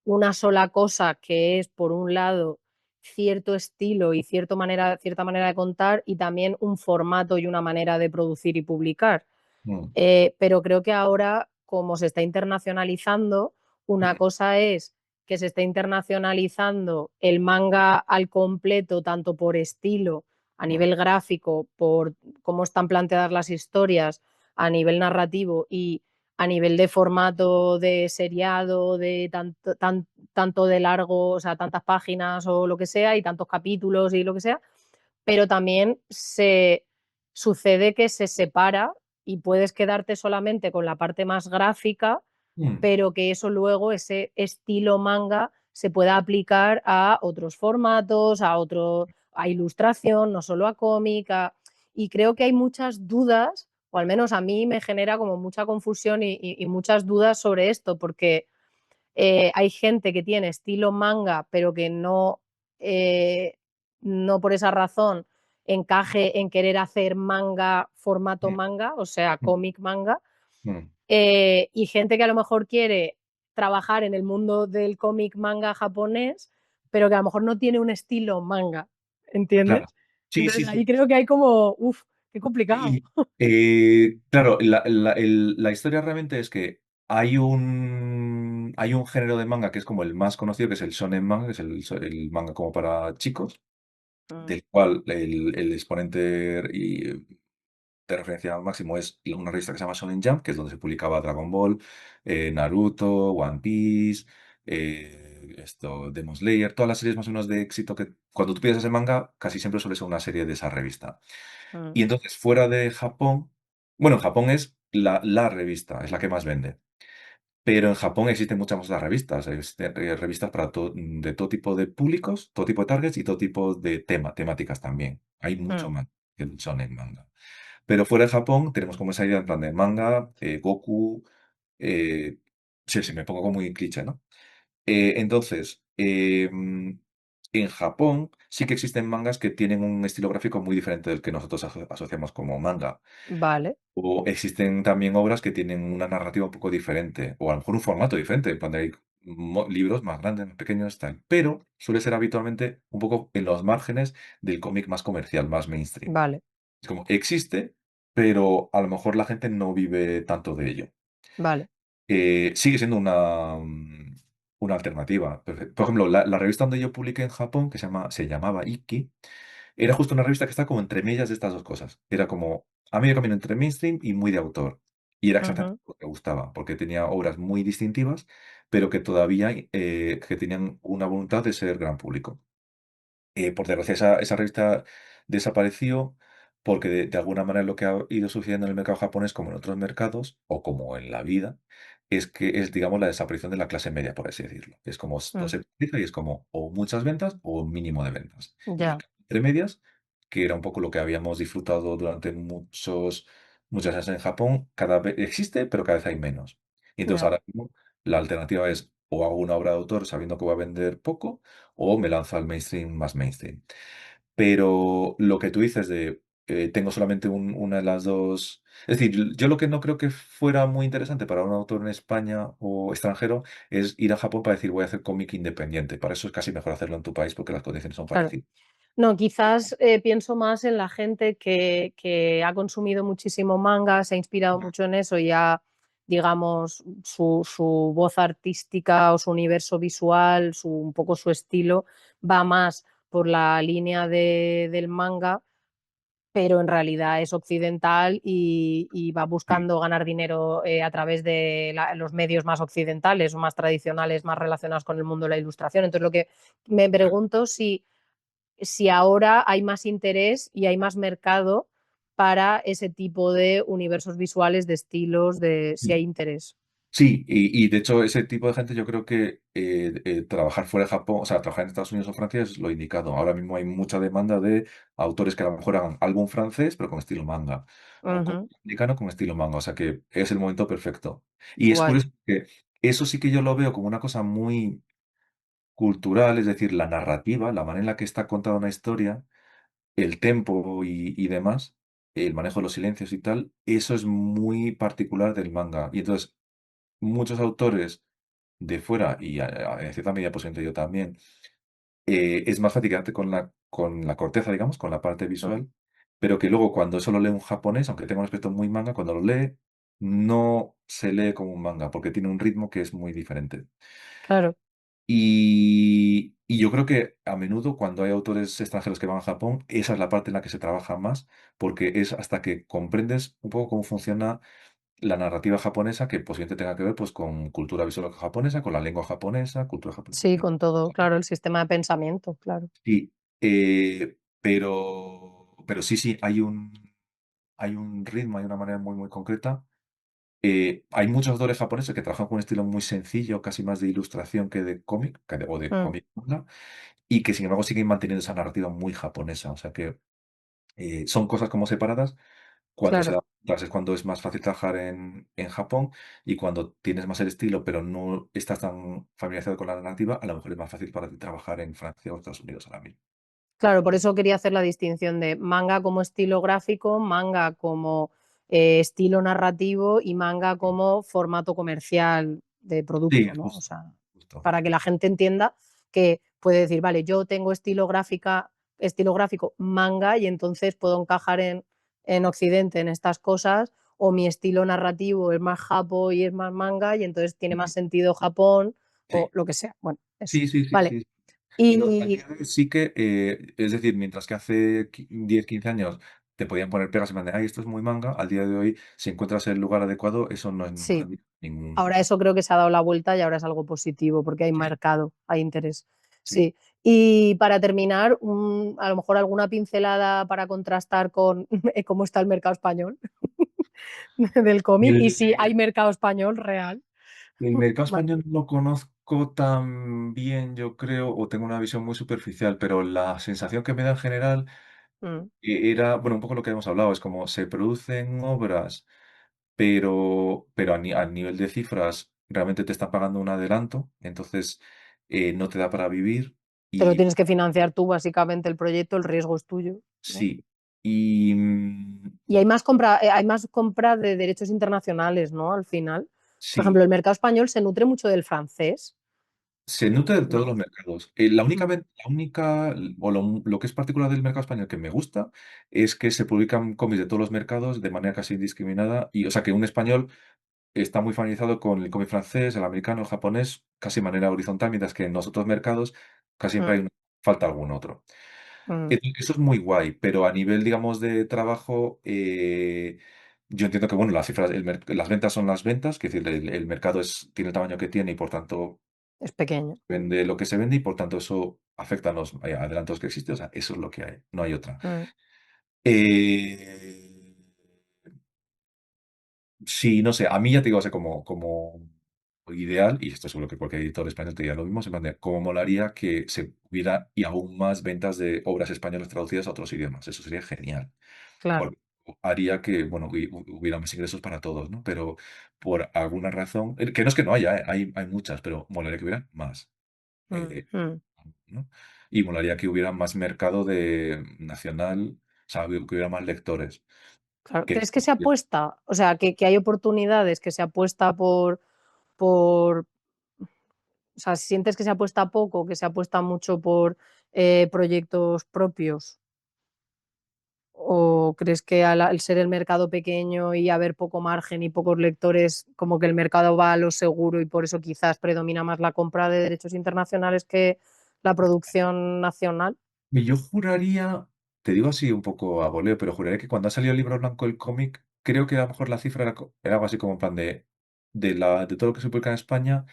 S1: una sola cosa que es, por un lado, cierto estilo y cierta manera de contar y también un formato y una manera de producir y publicar.
S3: Mm,
S1: Pero creo que ahora, como se está internacionalizando, una
S3: mm,
S1: cosa es que se está internacionalizando el manga al completo, tanto por estilo, a
S3: mm,
S1: nivel gráfico, por cómo están planteadas las historias, a nivel narrativo y a nivel de formato de seriado, de tanto de largo, o sea, tantas páginas o lo que sea, y tantos capítulos y lo que sea, pero también se sucede que se separa y puedes quedarte solamente con la parte más gráfica,
S3: mm,
S1: pero que eso luego, ese estilo manga, se pueda aplicar a otros formatos, a ilustración, no solo a cómic, y creo que hay muchas dudas, o al menos a mí me genera como mucha confusión y muchas dudas sobre esto, porque hay gente que tiene estilo manga, pero que eh, no por esa razón encaje en querer hacer manga, formato
S3: mm,
S1: manga, o sea,
S3: mm,
S1: cómic manga,
S3: mm,
S1: y gente que a lo mejor quiere trabajar en el mundo del cómic manga japonés, pero que a lo mejor no tiene un estilo manga,
S3: claro.
S1: ¿entiendes?
S3: Sí, sí,
S1: Entonces
S3: sí.
S1: ahí creo que hay como, uff, qué complicado.
S3: Y, claro, la historia realmente es que hay un género de manga que es como el más conocido, que es el shonen manga, que es el manga como para chicos,
S1: Mm,
S3: del cual el exponente de referencia máximo es una revista que se llama Shonen Jump, que es donde se publicaba Dragon Ball, Naruto, One Piece, Demon Slayer, todas las series más o menos de éxito que cuando tú pides ese manga, casi siempre suele ser una serie de esa revista.
S1: Mm,
S3: Y entonces, fuera de Japón, bueno, en Japón es la revista, es la que más vende. Pero en Japón existen muchas más revistas. Existen revistas para de todo tipo de públicos, todo tipo de targets y todo tipo de temáticas también. Hay mucho
S1: mm,
S3: más que el shonen manga. Pero fuera de Japón tenemos como esa idea en plan de manga, Goku, eh, sí, me pongo como muy cliché, ¿no? Entonces, en Japón sí que existen mangas que tienen un estilo gráfico muy diferente del que nosotros asociamos como manga.
S1: vale,
S3: O existen también obras que tienen una narrativa un poco diferente, o a lo mejor un formato diferente, en plan de hay libros más grandes, más pequeños, tal. Pero suele ser habitualmente un poco en los márgenes del cómic más comercial, más mainstream.
S1: vale,
S3: Es como, existe, pero a lo mejor la gente no vive tanto de ello.
S1: vale.
S3: Sigue siendo una alternativa. Por ejemplo, la revista donde yo publiqué en Japón, se llamaba Ikki, era justo una revista que está como entre medias de estas dos cosas. Era como a medio camino entre mainstream y muy de autor. Y era exactamente
S1: Ujú,
S3: lo que me gustaba, porque tenía obras muy distintivas, pero que todavía que tenían una voluntad de ser gran público. Por desgracia, esa revista desapareció porque de alguna manera lo que ha ido sucediendo en el mercado japonés, como en otros mercados, o como en la vida, es que es, digamos, la desaparición de la clase media, por así decirlo. Es como todo
S1: mm,
S3: se utiliza y es como o muchas ventas o un mínimo de ventas. Y la
S1: ya,
S3: clase entre medias, que era un poco lo que habíamos disfrutado durante muchos años en Japón, cada vez existe, pero cada vez hay menos. Y entonces
S1: ya.
S3: ahora mismo la alternativa es o hago una obra de autor sabiendo que voy a vender poco, o me lanzo al mainstream más mainstream. Pero lo que tú dices de tengo solamente una de las dos. Es decir, yo lo que no creo que fuera muy interesante para un autor en España o extranjero es ir a Japón para decir voy a hacer cómic independiente. Para eso es casi mejor hacerlo en tu país porque las condiciones son
S1: Claro.
S3: parecidas.
S1: No, quizás pienso más en la gente que ha consumido muchísimo manga, se ha inspirado mucho en eso y ha, digamos, su voz artística o su universo visual, un poco su estilo, va más por la línea del manga, pero en realidad es occidental y va
S3: Sí,
S1: buscando ganar dinero a través de los medios más occidentales o más tradicionales, más relacionados con el mundo de la ilustración. Entonces, lo que me pregunto si ahora hay más interés y hay más mercado para ese tipo de universos visuales, de estilos, de si hay
S3: sí.
S1: interés.
S3: Sí, y de hecho ese tipo de gente yo creo que trabajar fuera de Japón, o sea, trabajar en Estados Unidos o Francia es lo indicado. Ahora mismo hay mucha demanda de autores que a lo mejor hagan álbum francés, pero con estilo manga, o cómic
S1: Ujú,
S3: americano con estilo manga, o sea que es el momento perfecto. Y es
S1: guay.
S3: curioso que eso sí que yo lo veo como una cosa muy cultural, es decir, la narrativa, la manera en la que está contada una historia, el tempo y demás, el manejo de los silencios y tal, eso es muy particular del manga. Y entonces muchos autores de fuera, y en cierta medida posiblemente yo también, es más fácil quedarte con la corteza, digamos, con la parte
S1: Mm,
S3: visual, pero que luego cuando eso lo lee un japonés, aunque tenga un aspecto muy manga, cuando lo lee, no se lee como un manga, porque tiene un ritmo que es muy diferente.
S1: claro,
S3: Y yo creo que a menudo cuando hay autores extranjeros que van a Japón, esa es la parte en la que se trabaja más, porque es hasta que comprendes un poco cómo funciona la narrativa japonesa, que posiblemente tenga que ver pues, con cultura visual japonesa, con la lengua japonesa, cultura japonesa.
S1: sí, con todo, claro, el sistema de pensamiento, claro.
S3: Sí, pero sí, sí, hay un ritmo, hay una manera muy, muy concreta. Hay muchos autores japoneses que trabajan con un estilo muy sencillo, casi más de ilustración que de cómic, o de
S1: Mm,
S3: cómic manga, y que sin embargo siguen manteniendo esa narrativa muy japonesa. O sea que son cosas como separadas. Cuando se
S1: claro.
S3: da es cuando es más fácil trabajar en Japón y cuando tienes más el estilo, pero no estás tan familiarizado con la narrativa, a lo mejor es más fácil para ti trabajar en Francia o Estados Unidos ahora mismo.
S1: Claro, por eso quería hacer la distinción de manga como estilo gráfico, manga como estilo narrativo y manga como formato comercial de
S3: Sí,
S1: producto, ¿no? O
S3: justo,
S1: sea,
S3: justo.
S1: para que la gente entienda que puede decir, vale, yo tengo estilo gráfico manga y entonces puedo encajar en Occidente en estas cosas, o mi estilo narrativo es más japo y es más manga y entonces tiene más
S3: Sí,
S1: sentido Japón o
S3: sí,
S1: lo que sea. Bueno, eso.
S3: sí, sí, sí,
S1: Vale.
S3: sí. Y no, a
S1: Y
S3: día de hoy sí que, es decir, mientras que hace 10, 15 años te podían poner pegas en plan de, ay, esto es muy manga. Al día de hoy, si encuentras el lugar adecuado, eso no es
S1: Sí,
S3: ningún...
S1: ahora eso creo que se ha dado la vuelta y ahora es algo positivo porque hay
S3: Sí,
S1: mercado, hay interés.
S3: sí.
S1: Sí. Y para terminar, a lo mejor alguna pincelada para contrastar con cómo está el mercado español del cómic y si hay
S3: El,
S1: mercado español real.
S3: el mercado
S1: Vale.
S3: español no lo conozco tan bien, yo creo, o tengo una visión muy superficial, pero la sensación que me da en general
S1: Mm,
S3: era, bueno, un poco lo que hemos hablado, es como se producen obras, pero a nivel de cifras realmente te están pagando un adelanto, entonces no te da para vivir
S1: Te lo
S3: y
S1: tienes que financiar tú, básicamente, el proyecto, el riesgo es tuyo, ¿no?
S3: sí, y
S1: Y hay más compra de derechos internacionales, ¿no? Al final. Por
S3: sí.
S1: ejemplo, el mercado español se nutre mucho del francés,
S3: Se nutre de todos
S1: ¿no?
S3: los mercados. La única,
S1: Mm,
S3: la única, o lo que es particular del mercado español que me gusta es que se publican cómics de todos los mercados de manera casi indiscriminada. Y, o sea, que un español está muy familiarizado con el cómic francés, el americano, el japonés, casi de manera horizontal, mientras que en los otros mercados casi siempre
S1: mm,
S3: hay falta algún otro.
S1: mm.
S3: Eso es muy guay, pero a nivel, digamos, de trabajo, yo entiendo que, bueno, las cifras, las ventas son las ventas, que es decir, el mercado tiene el tamaño que tiene y por tanto
S1: Es pequeño.
S3: vende lo que se vende y por tanto eso afecta a los adelantos que existen. O sea, eso es lo que hay, no hay otra.
S1: Mm,
S3: Eh, sí, no sé, a mí ya te digo, o sea, como ideal, y esto seguro que cualquier editor español te diría lo mismo, se plan de cómo molaría que se hubiera y aún más ventas de obras españolas traducidas a otros idiomas. Eso sería genial,
S1: claro.
S3: porque haría que, bueno, hubiera más ingresos para todos, ¿no? Pero por alguna razón, que no es que no haya, hay muchas, pero molaría que hubiera más.
S1: Mm,
S3: eh,
S1: mm.
S3: ¿No? Y molaría que hubiera más mercado de nacional, o sea, que hubiera más lectores.
S1: Claro.
S3: Que,
S1: ¿Crees que se apuesta? O sea, que hay oportunidades, que se apuesta por, o sea, ¿sientes que se apuesta poco, que se apuesta mucho por proyectos propios? ¿O crees que al ser el mercado pequeño y haber poco margen y pocos lectores, como que el mercado va a lo seguro y por eso quizás predomina más la compra de derechos internacionales que la producción nacional?
S3: yo juraría, te digo así un poco a voleo, pero juraría que cuando ha salido el libro blanco el cómic, creo que a lo mejor la cifra era algo así como en plan de todo lo que se publica en España,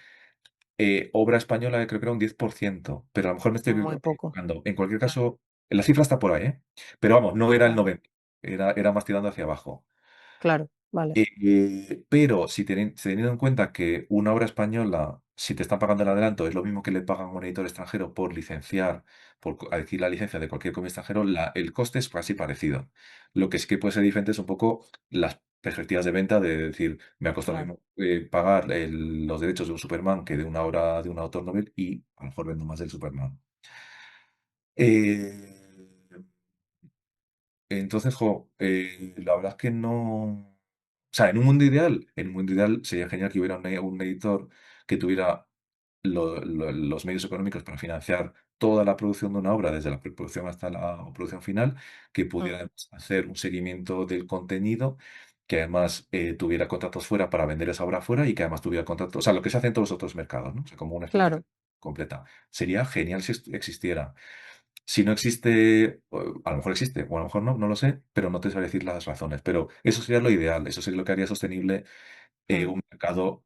S3: obra española creo que era un 10%, pero a lo mejor me estoy
S1: Muy poco.
S3: equivocando. En cualquier
S1: Claro,
S3: caso, la cifra está por ahí, ¿eh? Pero vamos, no era el
S1: claro,
S3: 90, era más tirando hacia abajo.
S1: claro, vale,
S3: Pero si teniendo en cuenta que una obra española, si te están pagando el adelanto, es lo mismo que le pagan a un editor extranjero por licenciar, por adquirir la licencia de cualquier cómic extranjero, el coste es casi parecido. Lo que sí que puede ser diferente es un poco las perspectivas de venta, de decir, me ha costado lo
S1: claro,
S3: mismo pagar los derechos de un Superman que de una obra de un autor novel y a lo mejor vendo más del Superman. Eh, entonces, la verdad es que no. O sea, en un mundo ideal sería genial que hubiera un editor que tuviera los medios económicos para financiar toda la producción de una obra, desde la preproducción hasta la producción final, que
S1: mm,
S3: pudiera además hacer un seguimiento del contenido, que además tuviera contratos fuera para vender esa obra fuera y que además tuviera contratos, o sea, lo que se hace en todos los otros mercados, ¿no? O sea, como una estrategia
S1: claro,
S3: completa. Sería genial si existiera. Si no existe, a lo mejor existe, o a lo mejor no, no lo sé, pero no te sabría decir las razones. Pero eso sería lo ideal, eso sería lo que haría sostenible
S1: mm,
S3: un mercado,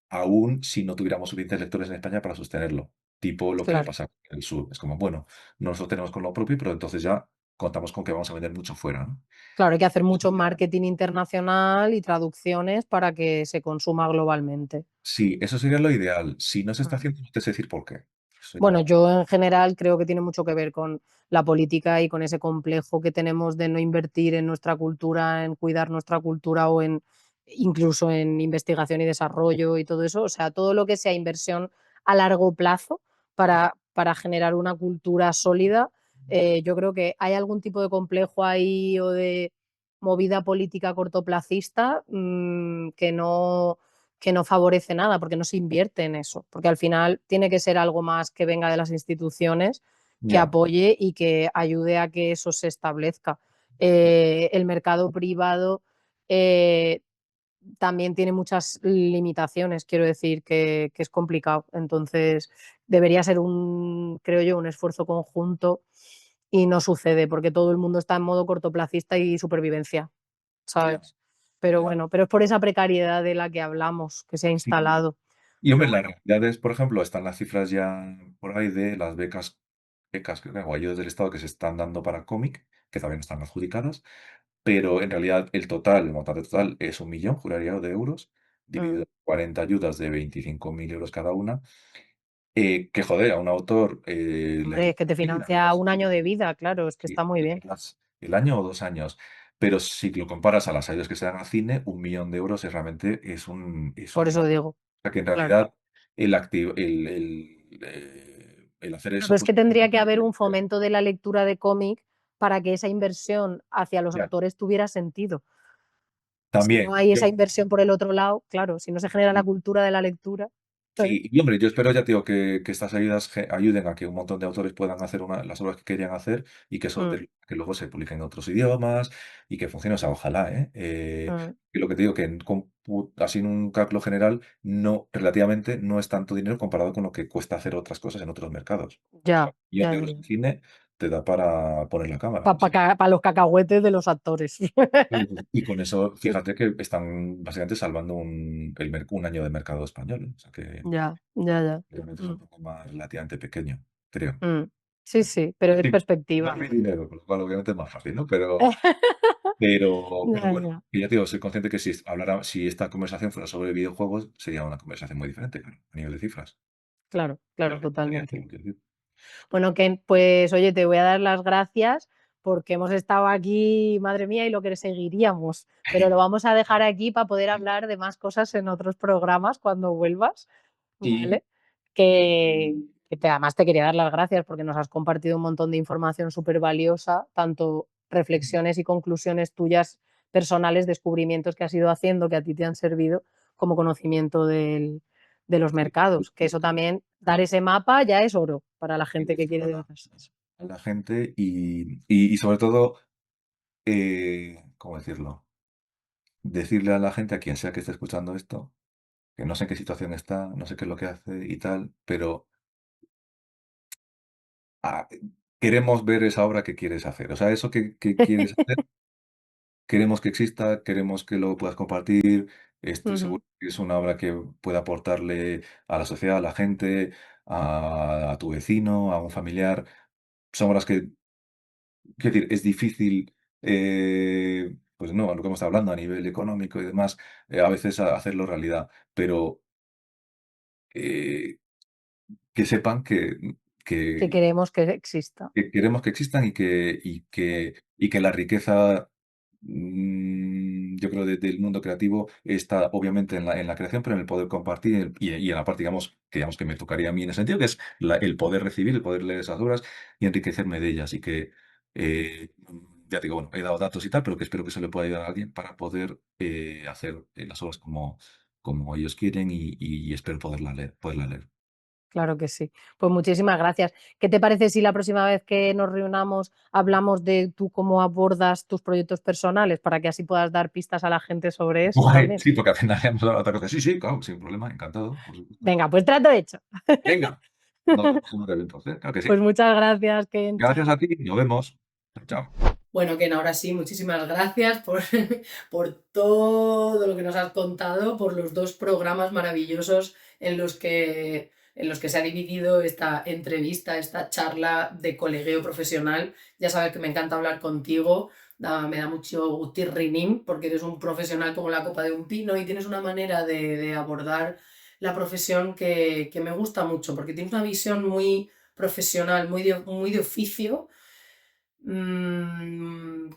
S3: aún si no tuviéramos suficientes lectores en España para sostenerlo. Tipo lo que le
S1: claro.
S3: pasa en el sur. Es como, bueno, no nos sostenemos con lo propio, pero entonces ya contamos con que vamos a vender mucho fuera, ¿no?
S1: Claro, hay que hacer
S3: Eso
S1: mucho
S3: sería-
S1: marketing internacional y traducciones para que se consuma globalmente.
S3: Sí, eso sería lo ideal. Si no se está
S1: Mm.
S3: haciendo, no te sé decir por qué. Eso
S1: Bueno,
S3: ya.
S1: yo en general creo que tiene mucho que ver con la política y con ese complejo que tenemos de no invertir en nuestra cultura, en cuidar nuestra cultura o en incluso en investigación y desarrollo y todo eso. O sea, todo lo que sea inversión a largo plazo para generar una cultura sólida, yo creo que hay algún tipo de complejo ahí o de movida política cortoplacista que no favorece nada, porque no se invierte en eso, porque al final tiene que ser algo más que venga de las instituciones, que
S3: Ya,
S1: apoye y que ayude a que eso se establezca. El mercado privado eh, también tiene muchas limitaciones, quiero decir que es complicado. Entonces, debería ser creo yo, un esfuerzo conjunto y no sucede porque todo el mundo está en modo cortoplacista y supervivencia,
S3: Ya,
S1: ¿sabes? Pero
S3: ya.
S1: bueno, pero es por esa precariedad de la que hablamos, que se ha
S3: Sí.
S1: instalado.
S3: Y hombre,
S1: Pero
S3: la
S1: bueno,
S3: realidad es, por ejemplo, están las cifras ya por ahí de las becas o ayudas del Estado que se están dando para cómic, que todavía no están adjudicadas, pero en realidad el montante total es 1.000.000, juraría, de euros, dividido
S1: mm,
S3: en 40 ayudas de 25.000 euros cada una, que joder, a un autor le
S1: hombre,
S3: ayuda
S1: es que te
S3: bien,
S1: financia un año de vida, claro, es que
S3: sí,
S1: está muy bien.
S3: el año o 2 años. Pero si lo comparas a las ayudas que se dan al cine, 1.000.000 de euros es realmente es
S1: Por
S3: un
S1: eso
S3: montón.
S1: digo,
S3: O sea que en
S1: claro.
S3: realidad el hacer
S1: Pero
S3: eso,
S1: es
S3: pues
S1: que tendría que haber un fomento de la lectura de cómic para que esa inversión hacia los
S3: ya,
S1: autores tuviera sentido. Si no
S3: también.
S1: hay esa inversión por el otro lado, claro, si no se genera la cultura de la lectura, ¿sabes?
S3: Sí, y hombre, yo espero, ya te digo, que estas ayudas ayuden a que un montón de autores puedan hacer las obras que querían hacer y que eso
S1: Mm,
S3: que luego se publiquen en otros idiomas y que funcione. O sea, ojalá, ¿eh?
S1: mm.
S3: Y lo que te digo, que así en un cálculo general, no, relativamente no es tanto dinero comparado con lo que cuesta hacer otras cosas en otros mercados.
S1: Ya,
S3: Un millón
S1: ya,
S3: de
S1: ya,
S3: euros
S1: ya.
S3: en cine te da para poner la cámara.
S1: Para los cacahuetes de los actores.
S3: Y con eso, fíjate que están básicamente salvando un año de mercado español, ¿eh? O sea que
S1: Ya, ya, ya.
S3: realmente es un
S1: Mm,
S3: poco más relativamente pequeño, creo.
S1: mm. Sí, sí, pero es
S3: Sí, no
S1: perspectiva.
S3: es mi dinero, con lo cual obviamente es más fácil, ¿no? Pero
S1: Ya,
S3: bueno,
S1: ya.
S3: que ya te digo, soy consciente que si esta conversación fuera sobre videojuegos, sería una conversación muy diferente, claro, a nivel de cifras.
S1: Claro, claro,
S3: Realmente sería,
S1: totalmente.
S3: tengo que decir.
S1: Bueno, Ken, pues oye, te voy a dar las gracias porque hemos estado aquí, madre mía, y lo que seguiríamos, pero lo vamos a dejar aquí para poder hablar de más cosas en otros programas cuando vuelvas,
S3: Sí,
S1: ¿vale? Además te quería dar las gracias porque nos has compartido un montón de información súper valiosa, tanto reflexiones y conclusiones tuyas personales, descubrimientos que has ido haciendo que a ti te han servido como conocimiento de los
S3: sí,
S1: mercados, que eso también, dar ese mapa ya es oro para la gente que quiere dedicarse a eso.
S3: a la gente y sobre todo, ¿cómo decirlo? Decirle a la gente, a quien sea que esté escuchando esto, que no sé en qué situación está, no sé qué es lo que hace y tal, pero ah, queremos ver esa obra que quieres hacer. O sea, eso que quieres hacer, queremos que exista, queremos que lo puedas compartir. Estoy
S1: Ujú.
S3: seguro que es una obra que puede aportarle a la sociedad, a la gente, a tu vecino, a un familiar. Son obras que, quiero decir, es difícil, pues no, a lo que hemos estado hablando a nivel económico y demás, a veces hacerlo realidad, pero eh, que sepan
S1: Que
S3: que
S1: queremos que exista.
S3: que queremos que existan y que la riqueza, yo creo, del mundo creativo está obviamente en la creación, pero en el poder compartir y en la parte, digamos que me tocaría a mí en ese sentido, que es el poder recibir, el poder leer esas obras y enriquecerme de ellas. Y que, ya te digo, bueno, he dado datos y tal, pero que espero que eso le pueda ayudar a alguien para poder hacer las obras como ellos quieren y espero poderla leer.
S1: Claro que sí. Pues muchísimas gracias. ¿Qué te parece si la próxima vez que nos reunamos hablamos de tú cómo abordas tus proyectos personales para que así puedas dar pistas a la gente sobre eso
S3: Guay,
S1: también?
S3: sí, porque al final hemos hablado de otra cosa. Sí, sí, claro, sin problema, encantado, por supuesto.
S1: Venga, pues trato hecho.
S3: Venga, nos vemos en otro evento, ¿eh? Claro que sí.
S1: Pues muchas gracias, Ken.
S3: Gracias a
S1: Chao.
S3: ti, nos vemos. Chao, chao.
S1: Bueno, Ken, ahora sí, muchísimas gracias por, por todo lo que nos has contado, por los dos programas maravillosos en los que se ha dividido esta entrevista, esta charla de colegueo profesional. Ya sabes que me encanta hablar contigo, me da mucho gutirrinín, porque eres un profesional como la copa de un pino y tienes una manera de abordar la profesión que me gusta mucho, porque tienes una visión muy profesional, muy de oficio,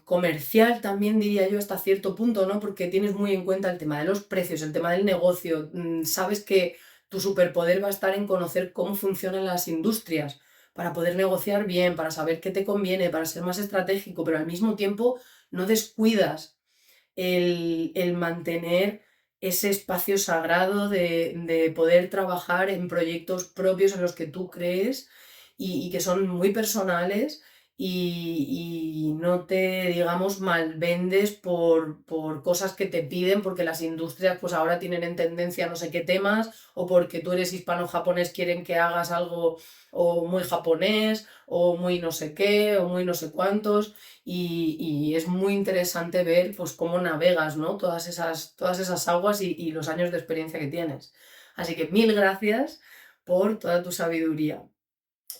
S1: comercial también diría yo hasta cierto punto, ¿no? Porque tienes muy en cuenta el tema de los precios, el tema del negocio, sabes que tu superpoder va a estar en conocer cómo funcionan las industrias para poder negociar bien, para saber qué te conviene, para ser más estratégico, pero al mismo tiempo no descuidas el mantener ese espacio sagrado de poder trabajar en proyectos propios en los que tú crees y que son muy personales y no te, digamos, malvendes por cosas que te piden, porque las industrias pues ahora tienen en tendencia no sé qué temas, o porque tú eres hispano-japonés, quieren que hagas algo o muy japonés, o muy no sé qué, o muy no sé cuántos, y es muy interesante ver pues cómo navegas, ¿no? Todas esas aguas y los años de experiencia que tienes. Así que mil gracias por toda tu sabiduría.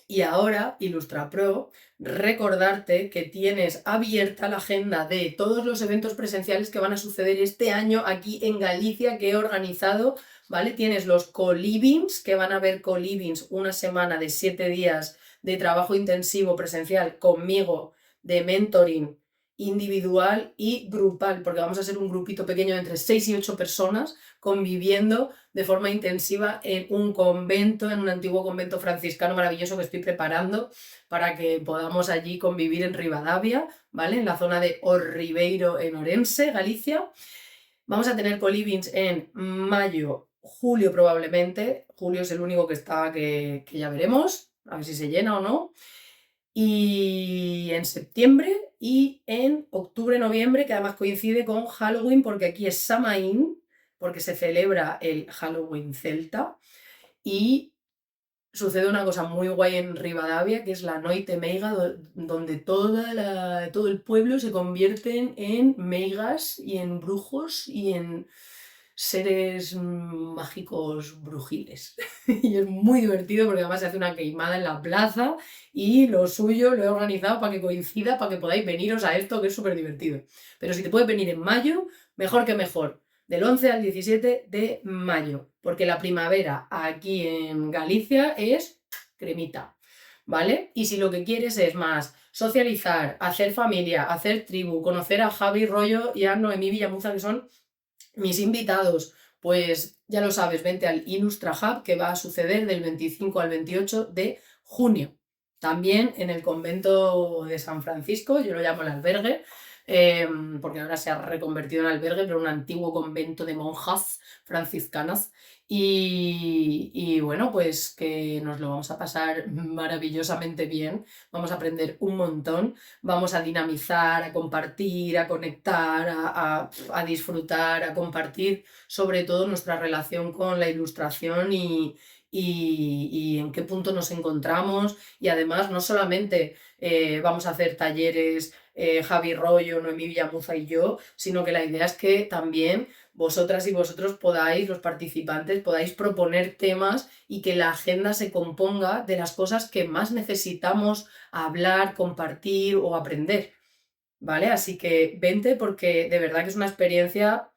S1: Y ahora, IllustraPro, recordarte que tienes abierta la agenda de todos los eventos presenciales que van a suceder este año aquí en Galicia que he organizado, ¿vale? Tienes los co-livings, que van a haber co-livings, una semana de 7 días de trabajo intensivo presencial conmigo, de mentoring individual y grupal, porque vamos a ser un grupito pequeño de entre 6 y 8 personas conviviendo de forma intensiva en un convento, en un antiguo convento franciscano maravilloso que estoy preparando para que podamos allí convivir en Rivadavia, ¿vale? En la zona de Orribeiro, en Orense, Galicia. Vamos a tener colivings en mayo, julio probablemente. Julio es el único que está que ya veremos, a ver si se llena o no. Y en septiembre y en octubre, noviembre, que además coincide con Halloween, porque aquí es Samaín, porque se celebra el Halloween celta, y sucede una cosa muy guay en Rivadavia, que es la Noite Meiga, donde todo el pueblo se convierten en meigas y en brujos y en seres mágicos brujiles. Y es muy divertido porque además se hace una queimada en la plaza y lo suyo lo he organizado para que coincida, para que podáis veniros a esto, que es súper divertido. Pero si te puedes venir en mayo, mejor que mejor. Del 11 al 17 de mayo, porque la primavera aquí en Galicia es cremita, ¿vale? Y si lo que quieres es más socializar, hacer familia, hacer tribu, conocer a Javi Rollo y a Noemí Villamuza, que son mis invitados, pues ya lo sabes, vente al Illustra Hub, que va a suceder del 25 al 28 de junio. También en el convento de San Francisco, yo lo llamo el albergue, porque ahora se ha reconvertido en albergue, pero un antiguo convento de monjas franciscanas. Y bueno, pues que nos lo vamos a pasar maravillosamente bien, vamos a aprender un montón, vamos a dinamizar, a compartir, a conectar, a disfrutar, a compartir sobre todo nuestra relación con la ilustración y en qué punto nos encontramos. Y además no solamente vamos a hacer talleres Javi Rollo, Noemí Villamuza y yo, sino que la idea es que también vosotras y vosotros podáis, los participantes, podáis proponer temas y que la agenda se componga de las cosas que más necesitamos hablar, compartir o aprender, ¿vale? Así que vente porque de verdad que es una experiencia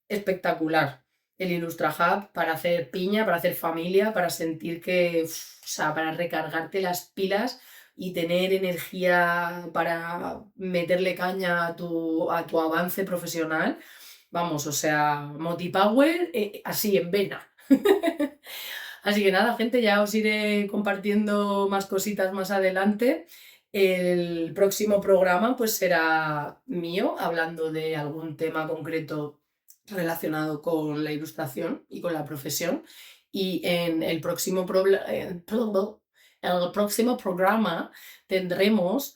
S1: espectacular. El Illustra Hub para hacer piña, para hacer familia, para sentir que, o sea, para recargarte las pilas y tener energía para meterle caña a tu avance profesional. Vamos, o sea, Motipower así en vena. Así que nada, gente, ya os iré compartiendo más cositas más adelante. El próximo programa pues será mío, hablando de algún tema concreto relacionado con la ilustración y con la profesión. Y en el próximo programa tendremos,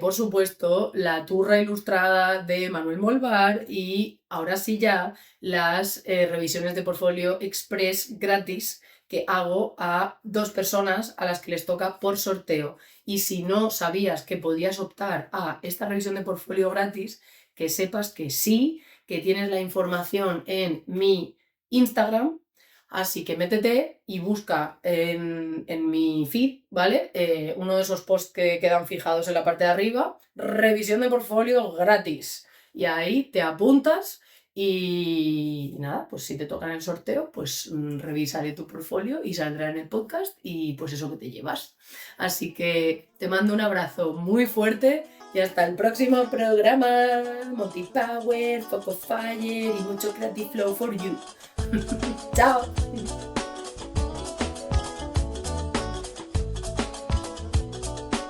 S1: por supuesto, la turra ilustrada de Manuel Molvar y ahora sí ya las revisiones de portfolio express gratis que hago a 2 personas a las que les toca por sorteo. Y si no sabías que podías optar a esta revisión de portfolio gratis, que sepas que sí, que tienes la información en mi Instagram, así que métete y busca en mi feed, ¿vale? Uno de esos posts que quedan fijados en la parte de arriba, revisión de portfolio gratis. Y ahí te apuntas y nada, pues si te toca en el sorteo, pues revisaré tu portfolio y saldrá en el podcast y pues eso que te llevas. Así que te mando un abrazo muy fuerte y hasta el próximo programa. Motipower, Focus Fire y mucho Creative Flow for you. Chao.